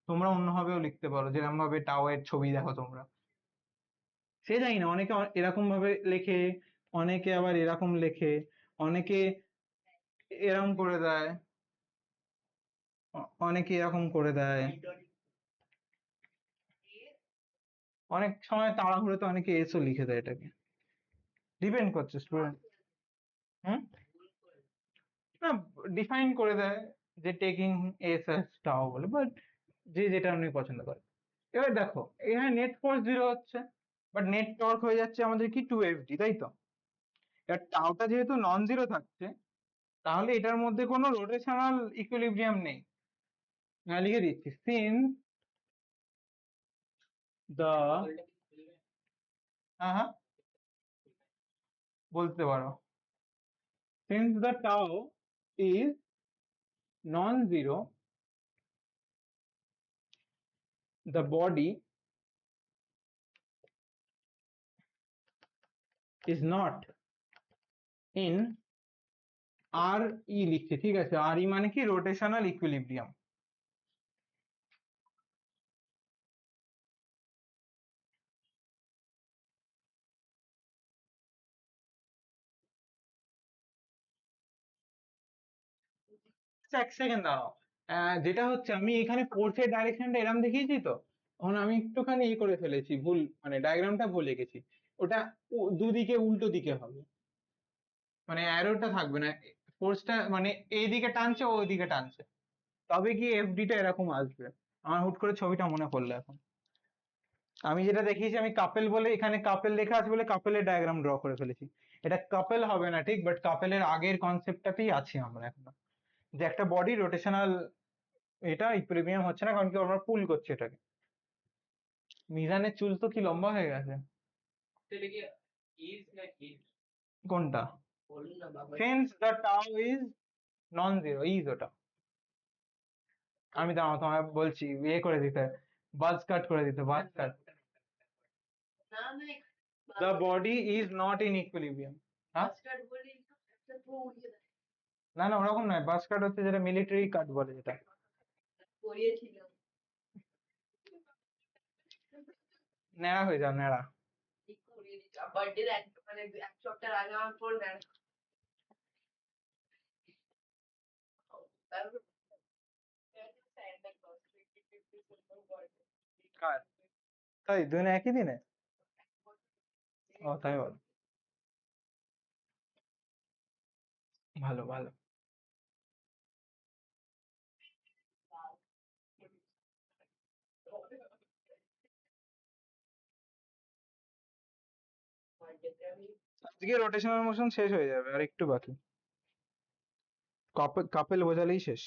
তোমরা অন্যভাবেও লিখতে পারো, যেরকম ভাবে টাও এর ছবি দেখো তোমরা। সে জানি না, অনেকে এরকম ভাবে লেখে, অনেকে আবার এরকম লেখে, অনেকে এরকম করে দেয়, অনেকে এরকম করে দেয়, অনেক সময় তাড়াহুড়োতে অনেকে এসও লিখে দেয় এটাকে। ডিপেন্ড করছে স্টুডেন্ট। হুম, না, ডিফাইন করে দেয় যে টেকিং এস এস টাও বলে, বাট যে যেটা উনি পছন্দ করে। এবার দেখো, এখানে নেট ফোর্স জিরো হচ্ছে, বাট নেট টর্ক হয়ে যাচ্ছে আমাদের কি, টু এফ ডি, তাই তো? এবার টাওটা যেহেতু নন জিরো থাকছে, তাহলে এটার মধ্যে কোনো রোটেশনাল ইকুইলিব্রিয়াম নেই। লিখে দিচ্ছি, সিন দ্য, হ্যাঁ হ্যাঁ বলতে পারো, সিন্স দ্য টাও is non zero, the body is not in আর ই লিখছে, ঠিক আছে? আর ই মানে কি, রোটেশনাল ইকুইলিব্রিয়াম। এক সেকেন্ড দাঁড়াও। যেটা হচ্ছে, আমি এখানে ফোর্সের ডাইরেকশনটা এরম দেখিয়েছি তো, এখন আমি একটুখানি ই করে ফেলেছি, ভুল, মানে ডায়াগ্রামটা ভুল এঁকেছি। ওটা দুদিকে উল্টো দিকে হবে, মানে অ্যারোটা থাকবে না, ফোর্সটা মানে এইদিকে টানছে ও ওইদিকে টানছে, তবে কি এফডিটা এরকম আসবে। আমার হুট করে ছবিটা মনে পড়লো এখন। আমি যেটা দেখিয়েছি, আমি কাপেল বলে, এখানে কাপেল লেখা আছে বলে কাপেলের ডায়াগ্রাম ড্র করে ফেলেছি। এটা কাপেল হবে না ঠিক, বাট কাপেলের আগের কনসেপ্টটাতেই আছি আমরা এখন, যে একটা বডি রোটেশনাল, এটা ইকুইলিব্রিয়াম হচ্ছে না কারণ কি আমরা পুল করছি এটাকে। মিজানের চুল তো কি লম্বা হয়ে গেছে! কোনটা? সিন্স দ্য টাও ইজ নন জিরো, ইজ ওটা। আমি দাঁড়াও তোমায় বলছি, ইয়ে করে দিতে, বাজ কাট করে দিতে, বাজ cut. The body is not in equilibrium. হ্যাঁ, না না ওরকম নয়, বাজ কাট হচ্ছে যেটা মিলিটারি কাট বলে, যেটা ন্যাড়া হয়ে যাও, ন্যাড়া। কার? তাই দুই না একই দিনে? ও তাই বল, ভালো ভালো। আজকে রোটেশনাল মোশন শেষ হয়ে যাবে, আর একটু বাকি। কাপেল বোঝালেই শেষ।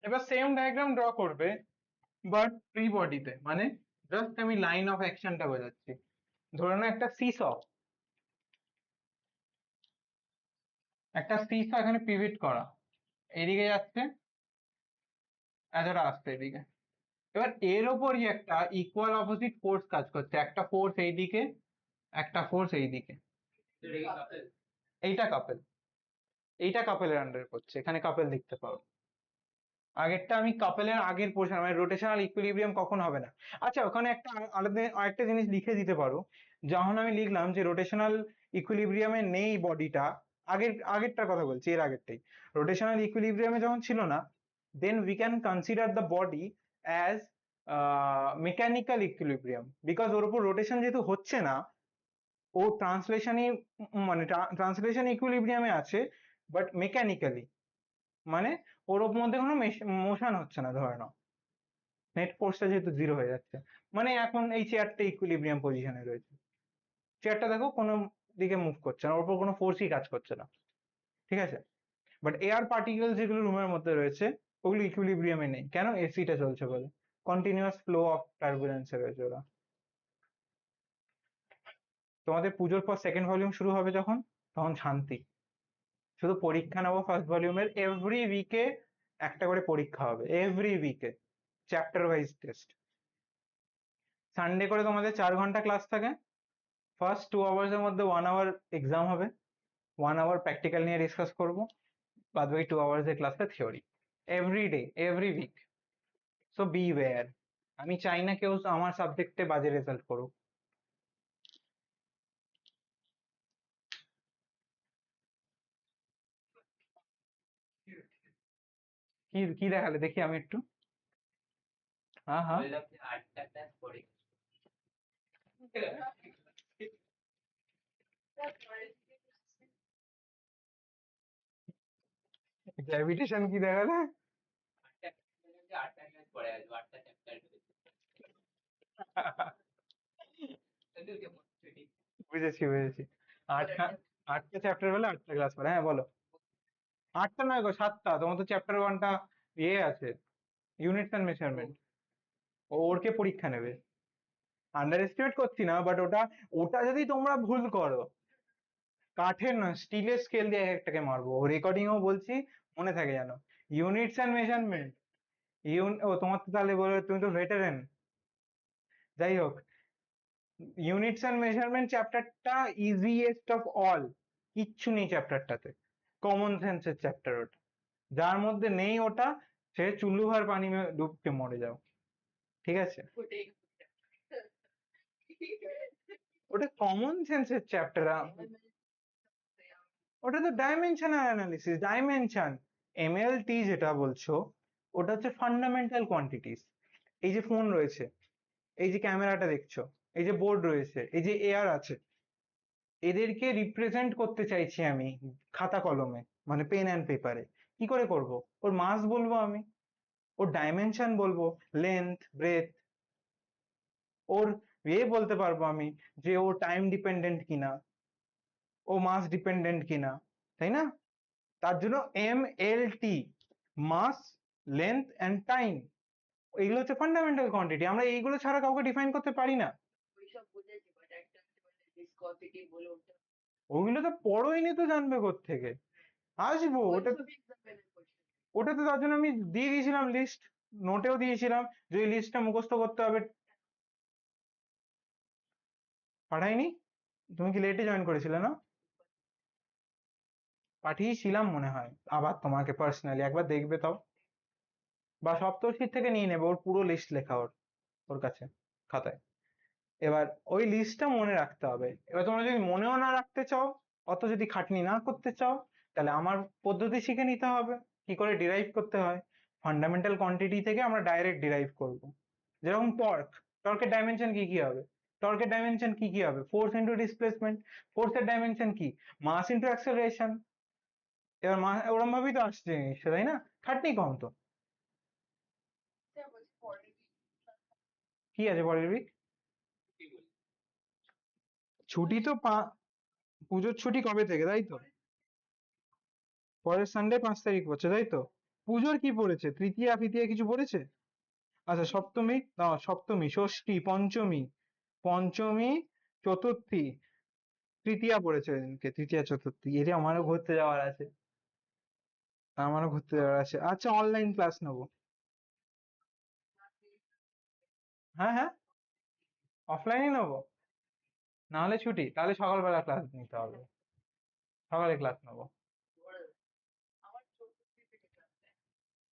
এবার সেম ডায়াগ্রাম ড্র করবে বাট ফ্রি বডিতে, মানে জাস্ট আমি লাইন অফ অ্যাকশনটা বোঝাচ্ছি। ধরে নাও একটা সিসা এখানে পিভট করা, এদিকে যাচ্ছে, এতটা আসছে এদিকে। এবার এর ওপরই একটা ইকুয়াল অপোজিট ফোর্স কাজ করছে, একটা ফোর্স এইদিকে, একটা ফোর্স এইদিকে। এইটা কাপেল, এইটা কাপেলের আন্ডারে পড়ছে, এখানে কাপেল দেখতে পারো। আগেরটা আমি কাপেলের আগের পোর্শন, মানে রোটেশনাল ইকুইলিব্রিয়াম কখন হবে না। আচ্ছা, ওখানে একটা আলাদা আরেকটা জিনিস লিখে দিতে পারো, যখন আমি লিখলাম যে রোটেশনাল ইকুইলিব্রিয়ামে নেই বডিটা, আগেরটার কথা বলছি, এর আগেরটাই, রোটেশনাল ইকুইলিব্রিয়ামে যখন ছিল না, then we can consider the body as mechanical equilibrium, because ওর উপর রোটেশন যেহেতু হচ্ছে না, ও ট্রান্সলেশনই, মানে ট্রান্সলেশন ইকুইলিব্রিয়ামে আছে বাট মেকানিক্যালি, মানে ওর মধ্যে কোনো মোশন হচ্ছে না, ধরে নাও নেট ফোর্সটা যেহেতু জিরো হয়ে যাচ্ছে, মানে এখন এই চেয়ারটা ইকুইলিব্রিয়াম পজিশনে রয়েছে, চেয়ারটা দেখো কোনো দিকে মুভ করছে না, ওর উপর কোনো ফোর্সই কাজ করছে না, ঠিক আছে। বাট এয়ার পার্টিকেল যেগুলো রুমের মধ্যে রয়েছে, ওগুলো ইকুইলিব্রিয়ামে নেই, কেন? এসিটা চলছে বলে, কন্টিনিউয়াস ফ্লো অফ টার্বুলেন্সে রয়েছে ওরা। তোমাদের পুজোর পর সেকেন্ড ভলিউম শুরু হবে যখন, তখন শান্তি, শুধু পরীক্ষা নেবো ফার্স্ট ভলিউমের, এভরি উইকে একটা করে পরীক্ষা হবে, এভরি উইকে চ্যাপ্টার ওয়াইজ টেস্ট। সানডে করে তোমাদের 4 ঘন্টা ক্লাস থাকে, ফার্স্ট 2 আওয়ার্স এর মধ্যে 1 আওয়ার এক্সাম হবে, 1 আওয়ার প্র্যাকটিক্যাল নিয়ে ডিসকাস করবো, বাদ বাকি 2 আওয়ার্স এর ক্লাসটা theory, every day every week. So be aware, আমি চাই না কেউ আমার সাবজেক্টে বাজে রেজাল্ট করুক। কি কি দেখালে দেখি আমি একটু। হ্যাঁ হ্যাঁ, গ্র্যাভিটেশন কি দেখালে? বুঝেছি বুঝেছি, আটটা, 8টা চ্যাপ্টার বলে 8টা ক্লাস করে, হ্যাঁ বলো। 8টা নয় গো, 7টা, তোমার তো চ্যাপ্টার 1টা ইয়ে আছে, ইউনিটস অ্যান্ড মেজারমেন্ট, ওরকে পরীক্ষা নেবে। আন্ডার এস্টিমেট করছি না, বাট ওটা, ওটা যদি তোমরা ভুল করো, কাঠের না স্টিলের স্কেল দিয়ে এক একটাকে মারবো, রেকর্ডিং ও বলছি, মনে থাকে জানো। ইউনিটস অ্যান্ড মেজারমেন্ট, ও তোমার তো তাহলে বলো, তুমি তো ভেটারেন। যাই হোক, ইউনিটস অ্যান্ড মেজারমেন্ট চ্যাপ্টারটা ইজিয়েস্ট অফ অল, কিচ্ছু নেই চ্যাপ্টারটাতে, কমন সেন্সের চ্যাপ্টার ওটা, যার মধ্যে নেই ওটা, সে চুল্লু ভর পানি ডুবকে মরে যাও, ঠিক আছে। ওটা কমন সেন্সের চ্যাপ্টার, ওটা তো ডাইমেনশনাল অ্যানালিসিস, ডাইমেনশন, এমএলটি যেটা বলছো, ওটা হচ্ছে ফান্ডামেন্টাল কোয়ান্টিটিস। এই যে ফোন রয়েছে, এই যে ক্যামেরাটা দেখছো, এই যে বোর্ড রয়েছে, এই যে এয়ার আছে, এদেরকে রিপ্রেজেন্ট করতে চাইছি আমি খাতা কলমে, মানে পেন অ্যান্ড পেপারে। কি করে করব? ওর মাস বলবো আমি, ওর ডাইমেনশন বলবো, লেন্থ ব্রেথ, ওর বলতে পারবো আমি যে ও টাইম ডিপেন্ডেন্ট কিনা, ও মাস ডিপেন্ডেন্ট কিনা, তাই না? তার জন্য MLT, mass, length and time, এগুলো হচ্ছে ফান্ডামেন্টাল কোয়ান্টিটি, আমরা এইগুলো ছাড়া কাউকে ডিফাইন করতে পারি না। ওগুলো তো পড়োইনি তো জানবে কোত্থেকে, আসবো ওটা, ওটা তো তার জন্য আমি দিয়ে দিয়েছিলাম লিস্ট, নোটেও দিয়েছিলাম যে ওই লিস্টটা মুখস্থ করতে হবে। পাঠাইনি? তুমি কি লেটে জয়েন করেছিলে না? পাঠিয়েছিলাম মনে হয়, আবার তোমাকে পার্সোনালি একবার দেখবে তাও, বা সপ্তর্ষির থেকে নিয়ে নেবে, ওর পুরো লিস্ট লেখা ওর, ওর কাছে খাতায়। এবার ওই লিস্টটা মনে রাখতে হবে। এবার তোমরা যদি মনেও না রাখতে চাও, অত যদি খাটনি না করতে চাও, তাহলে আমার পদ্ধতি শিখে নিতে হবে, কি করে ডিরাইভ করতে হয়। ফান্ডামেন্টাল কোয়ান্টিটি থেকে আমরা ডাইরেক্ট ডিরাইভ করব। যেরকম টর্ক, টর্কের ডাইমেনশন কি কি হবে? টর্কের ডাইমেনশন কি কি হবে? ফোর্স ইন্টু ডিসপ্লেসমেন্ট, ফোর্সের ডাইমেনশন কি? Mass into acceleration. এবার ওরম ভাবেই তো আসছে জিনিসটা, তাই না? খাটনি কম তো। কি আছে পরের উইক? ছুটি তো পুজোর ছুটি কবে থেকে, তাই তো? পরের সানডে 5 তারিখ পড়ছে, তাই তো? পুজোর কি পড়েছে? তৃতীয়া ফিতিয়া কিছু পড়েছে? আচ্ছা সপ্তমী, না সপ্তমী, ষষ্ঠী, পঞ্চমী, পঞ্চমী, চতুর্থী, তৃতীয়া পড়েছে এদিনকে, তৃতীয়া চতুর্থী। এটা আমারও ঘুরতে যাওয়ার আছে, আমারও ঘুরতে যাওয়ার আছে। আচ্ছা অনলাইন ক্লাস নেবো। হ্যাঁ হ্যাঁ, অফলাইনে নেবো, না হলে ছুটি, তাহলে সকালবেলা ক্লাস নিতে হবে, সকালে ক্লাস নেবো।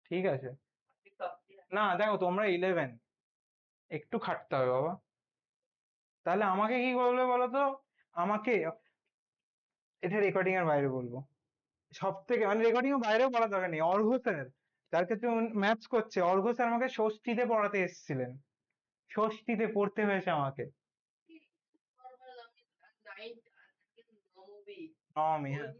ঠিক আছে। না দেখো তোমরা 11, একটু খাটতে হবে বাবা। তাহলে আমাকে কি করবে বলো তো? আমাকে, এটা রেকর্ডিং এর বাইরে বলবো, সব থেকে মানে রেকর্ডিং এর বাইরেও বলার দরকার নেই। অর্ঘ্য স্যার, যার কাছে ম্যাথস করছে, অর্ঘ্য স্যার আমাকে ষষ্ঠীতে পড়াতে এসেছিলেন, ষষ্ঠীতে পড়তে হয়েছে আমাকে। নবমী, হ্যাঁ।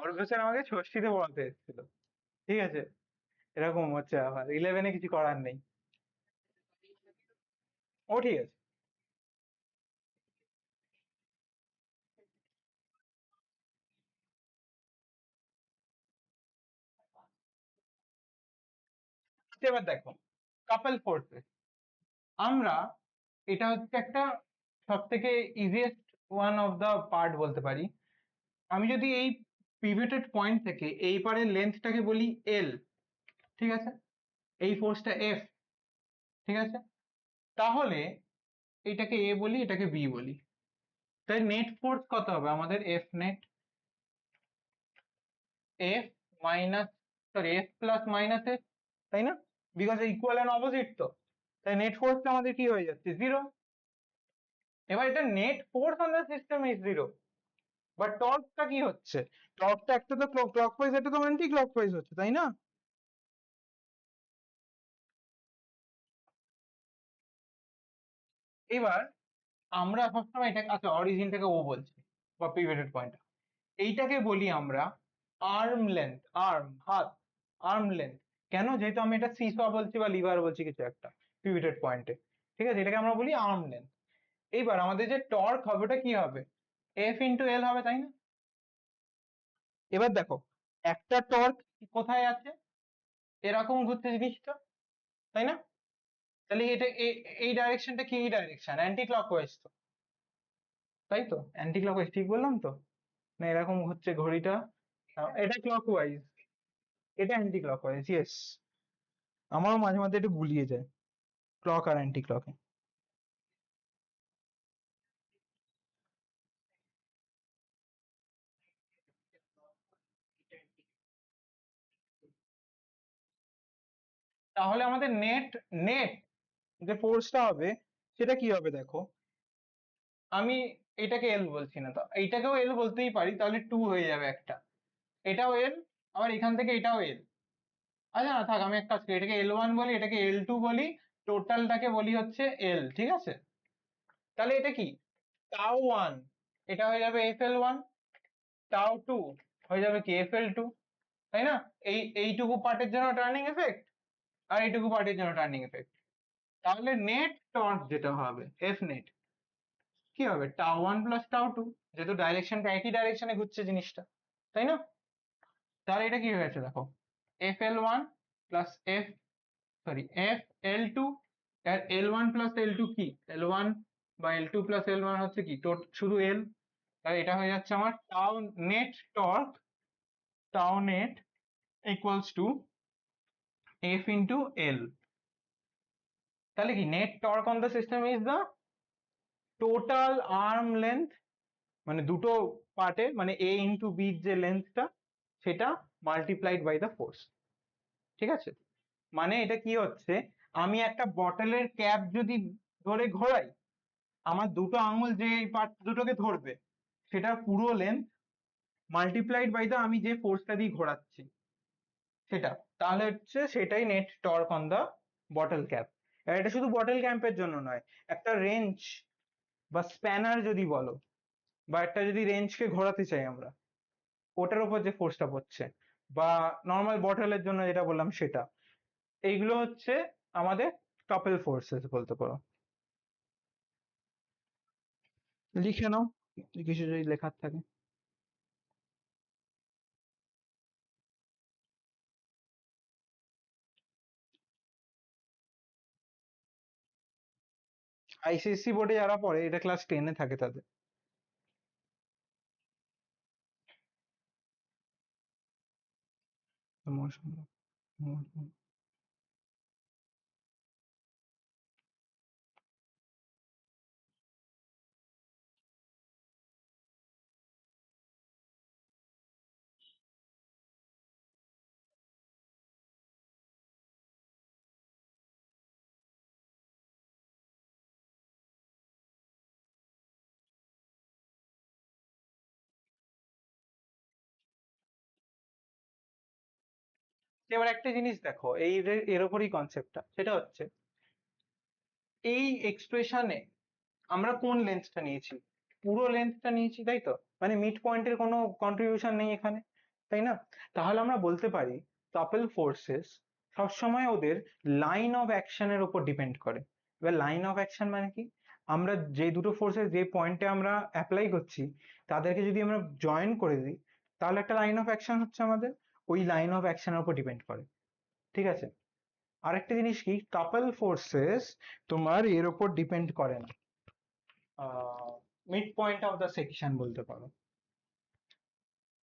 অর্ঘ্য স্যার আমাকে ষষ্ঠীতে পড়াতে এসেছিল, ঠিক আছে। এরকম হচ্ছে, আবার 11-এ কিছু করার নেই। ও ঠিক আছে। এবার দেখো, কাপল ফোর্সেস, আমরা, এটা হচ্ছে একটা সব থেকে easiest one of the part বলতে পারি। আমি যদি এই পিভটেড পয়েন্ট থেকে এই পারের লেন্থটাকে বলি এল, ঠিক আছে, এই ফোর্সটা এফ, ঠিক আছে, তাহলে এটাকে এ বলি, এটাকে বি বলি। তাই নেট ফোর্স কত হবে আমাদের? F net, F minus, sorry F plus minus F, তাই না? বিকজ ইকুয়াল এন্ড অপোজিট তো, তাই নেট ফোর্সটা আমাদের কি হয়ে যাচ্ছে? জিরো। এবার এটা net force on the system is zero, but টর্কটা কি হচ্ছে? টর্কটা একটা তো ক্লকওয়াইজ, একটা তো অ্যান্টি ক্লকওয়াইজ হচ্ছে, তাই না? এবার আমরা সবসময় এটা, আচ্ছা অরিজিনটাকে ও বলছি বা পিভটেড পয়েন্ট, এইটাকে বলি আমরা আর্ম লেন্থ, আর্ম হাত, আর্ম লেন্থ। কেন? যেহেতু আমি এটা সিসা বলছি বা লিভার বলছি কিছু একটা পিভটেড পয়েন্টে, ঠিক আছে, এটাকে আমরা বলি আর্ম লেন্থ। এইবার আমাদের যে টর্ক হবে ওটা কি হবে? এফ ইন্টু এল হবে, তাই না? এবার দেখো, একটা টর্ক কোথায় আছে? এরকম ঘুরছে জিনিসটা, তাই না? তাহলে এটা এই ডাইরেকশনটা কি ডাইরেকশন? অ্যান্টি ক্লকওয়াইজ তো, তাই তো? অ্যান্টি ক্লকওয়াইজ, ঠিক বললাম তো? না এরকম হচ্ছে ঘড়িটা, এটা ক্লকওয়াইজ, এটা অ্যান্টি ক্লকওয়াইজ, ইয়েস। আমারও মাঝে মাঝে একটু গুলিয়ে যায় ক্লক আর অ্যান্টি ক্লকে। তাহলে আমাদের নেট, নেট যে ফোর্সটা হবে সেটা কি হবে দেখো, আমি এটাকে এল বলছি না তো, এইটাকেও এল বলতেই পারি, তাহলে টু হয়ে যাবে একটা, এটাও এল, আবার এখান থেকে এটাও এল। আচ্ছা না থাক, আমি এক কাজ করি, এটাকে এল ওয়ান বলি, এটাকে এল টু বলি, টোটালটাকে বলি হচ্ছে এল, ঠিক আছে। তাহলে এটা কি, টাও ওয়ান, এটা হয়ে যাবে এফ এল ওয়ান, টাও টু হয়ে যাবে কি এফ এল টু, তাই না? এইটুকু পার্টের জন্য টার্নিং এফেক্ট, আর এইটুকু পার্টের জন্য টার্নিং এফেক্ট। তাহলে নেট টর্ক যেটা হবে এফ নেট, কি হবে? টাও ওয়ান প্লাস টাও টু, যেহেতু ডাইরেকশনটা একই ডাইরেকশনে ঘুরছে জিনিসটা, তাই না? তাহলে এটা কি হয়েছে দেখো, F L one plus F, sorry F L two, আর L one plus L two কি, এল ওয়ান বা L two plus L one হচ্ছে কি শুধু এল। তাহলে এটা হয়ে যাচ্ছে আমার tau net torque, tau net equals to F into L. তাহলে কি net torque on the system is the total arm length, মানে দুটো পার্টে, মানে এ ইন্টু বির যে লেন্থটা সেটা মাল্টিপ্লাইড বাই দ্য ফোর্স, ঠিক আছে। মানে এটা কি হচ্ছে, আমি একটা বটলের ক্যাপ যদি ধরে ঘোরাই, আমার দুটো আঙুল যে পার্ট দুটোকে ধরবে সেটার পুরো লেন্থ মাল্টিপ্লাইড বাই দা আমি যে ফোর্সটা দিয়ে ঘোরাচ্ছি সেটা, তাহলে হচ্ছে সেটাই net torque on the bottle cap. আর এটা শুধু বটল ক্যাম্পের জন্য নয়, একটা রেঞ্চ বা স্প্যানার যদি বলো, বা একটা যদি রেঞ্জকে ঘোরাতে চাই আমরা, ওটার উপর যে ফোর্সটা পড়ছে, বা নর্মাল বটলের জন্য যেটা বললাম সেটা, এইগুলো হচ্ছে আমাদের কাপল ফোর্সেস বলতে পারো। লিখে নাও কিছু যদি লেখার থাকে। আইসিএসসি বোর্ডে যারা পড়ে, এটা ক্লাস 10-এ থাকে তাদের। এবার একটা জিনিস দেখো, এর ওপরই কনসেপ্টটা, সেটা হচ্ছে এই এক্সপ্রেশনে আমরা কোন লেন্থটা নিয়েছি? পুরো লেন্থটা নিয়েছি, তাই তো? মানে মিড পয়েন্টের কোনো কন্ট্রিবিউশন নেই এখানে, তাই না? তাহলে আমরা বলতে পারি কাপল ফোর্সেস সবসময় ওদের লাইন অফ অ্যাকশনের উপর ডিপেন্ড করে। এবার লাইন অফ অ্যাকশন মানে কি? আমরা যে দুটো ফোর্সেস যে পয়েন্টে আমরা অ্যাপ্লাই করছি, তাদেরকে যদি আমরা জয়েন করে দিই, তাহলে একটা লাইন অফ অ্যাকশন হচ্ছে আমাদের। ওই লাইন অফ অ্যাকশনের উপর ডিপেন্ড করে, ঠিক আছে? আরেকটা জিনিস কি, কাপল ফোর্সেস তোমার এর উপর ডিপেন্ড করে না, mid point of the section বলতে পারো।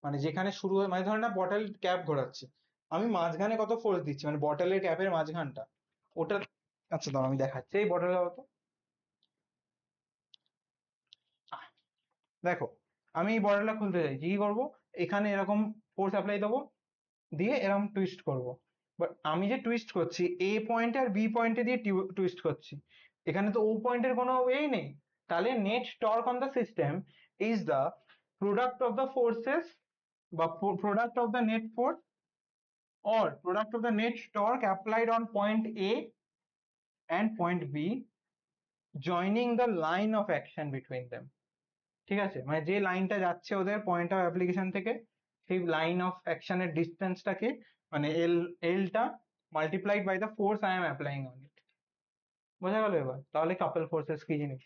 মানে যেখানে শুরু হয়, মানে ধর না বটল ক্যাপ ঘোরাচ্ছে, আমি মাঝখানে কত ফোর্স দিচ্ছি, মানে বটলের ক্যাপের মাঝখানটা, ওটা। আচ্ছা দাও আমি দেখাচ্ছি, এই বটল কত, দেখো আমি এই বটলটা খুলতে চাইছি, কি করবো? এখানে এরকম ফোর্স অ্যাপ্লাই দেবো, দিয়ে এরকম টুইস্ট করব। বাট আমি যে টুইস্ট করছি, এ পয়েন্টে আর বি পয়েন্টে দিয়ে টুইস্ট করছি, এখানে তো ও পয়েন্টের কোনো ওয়েই নেই। তাহলে net torque on the system is the product of the forces, বা product of the net force or product of the net torque applied on point A and point B joining the line of action between them। ঠিক আছে, মানে যে লাইনটা যাচ্ছে ওদের point of application থেকে, সেই লাইন অফ অ্যাকশনের ডিস্টেন্সটাকে, মানে এলটা multiplied by the force I am applying on it. বোঝা গেল এবার? তাহলে কাপল ফোর্সেস কি জিনিস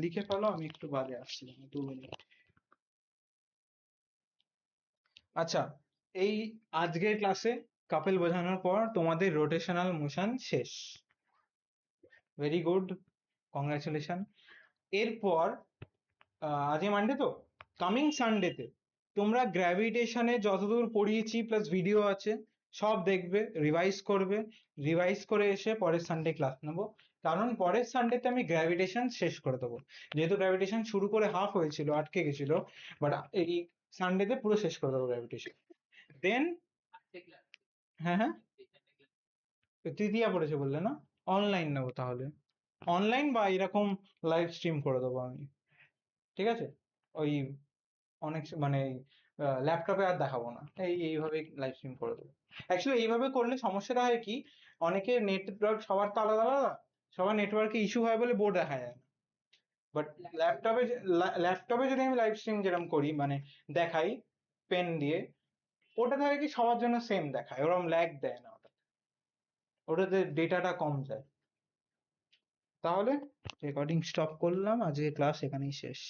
লিখে ফেলো, আমি একটু বাদে আসছি, 2 মিনিট। আচ্ছা, এই আজকের ক্লাসে কাপল বোঝানোর পর তোমাদের রোটেশনাল মোশন শেষ। Very good, congratulation. এরপর আজকে মানডে তো, কামিং সানডেতে তোমরা গ্র্যাভিটেশনে যতদূর পড়িয়েছি প্লাস ভিডিও আছে সব দেখবে, রিভাইজ করবে। রিভাইজ করে এসে পরের সানডে ক্লাস নেবো, কারণ পরের সানডেতে আমি গ্র্যাভিটেশন শেষ করে দেবো। যেহেতু গ্র্যাভিটেশন শুরু করে হাফ হয়েছিল, আটকে গেছিল, বাট এই সানডেতে পুরো শেষ করে দেবো গ্র্যাভিটেশন। দেন, হ্যাঁ হ্যাঁ, তৃতীয়া পড়েছে বললে না? অনলাইন নেবো তাহলে, অনলাইন বা এরকম লাইভ স্ট্রিম করে দেবো আমি, ঠিক আছে? ওই অনেক মানে ল্যাপটপে আর দেখাবো না, এইভাবে লাইভ স্ট্রিম করে দেবো। অ্যাকচুয়ালি এইভাবে করলে সমস্যাটা হয় কি, অনেকের নেটওয়ার্ক সবার তো আলাদা আলাদা, সবার নেটওয়ার্কে ইস্যু হয় বলে বোর্ড দেখা যায় না। বাট ল্যাপটপে, ল্যাপটপে যদি আমি লাইভ স্ট্রিম যেরকম করি, মানে দেখাই পেন দিয়ে, ওটাতে হয় কি সবার জন্য সেম দেখায়, ওরকম ল্যাগ দেয় না ওটা, ওটাতে ডেটাটা কম যায়। তাহলে রেকর্ডিং স্টপ করলাম, আজকে ক্লাস এখানেই শেষ।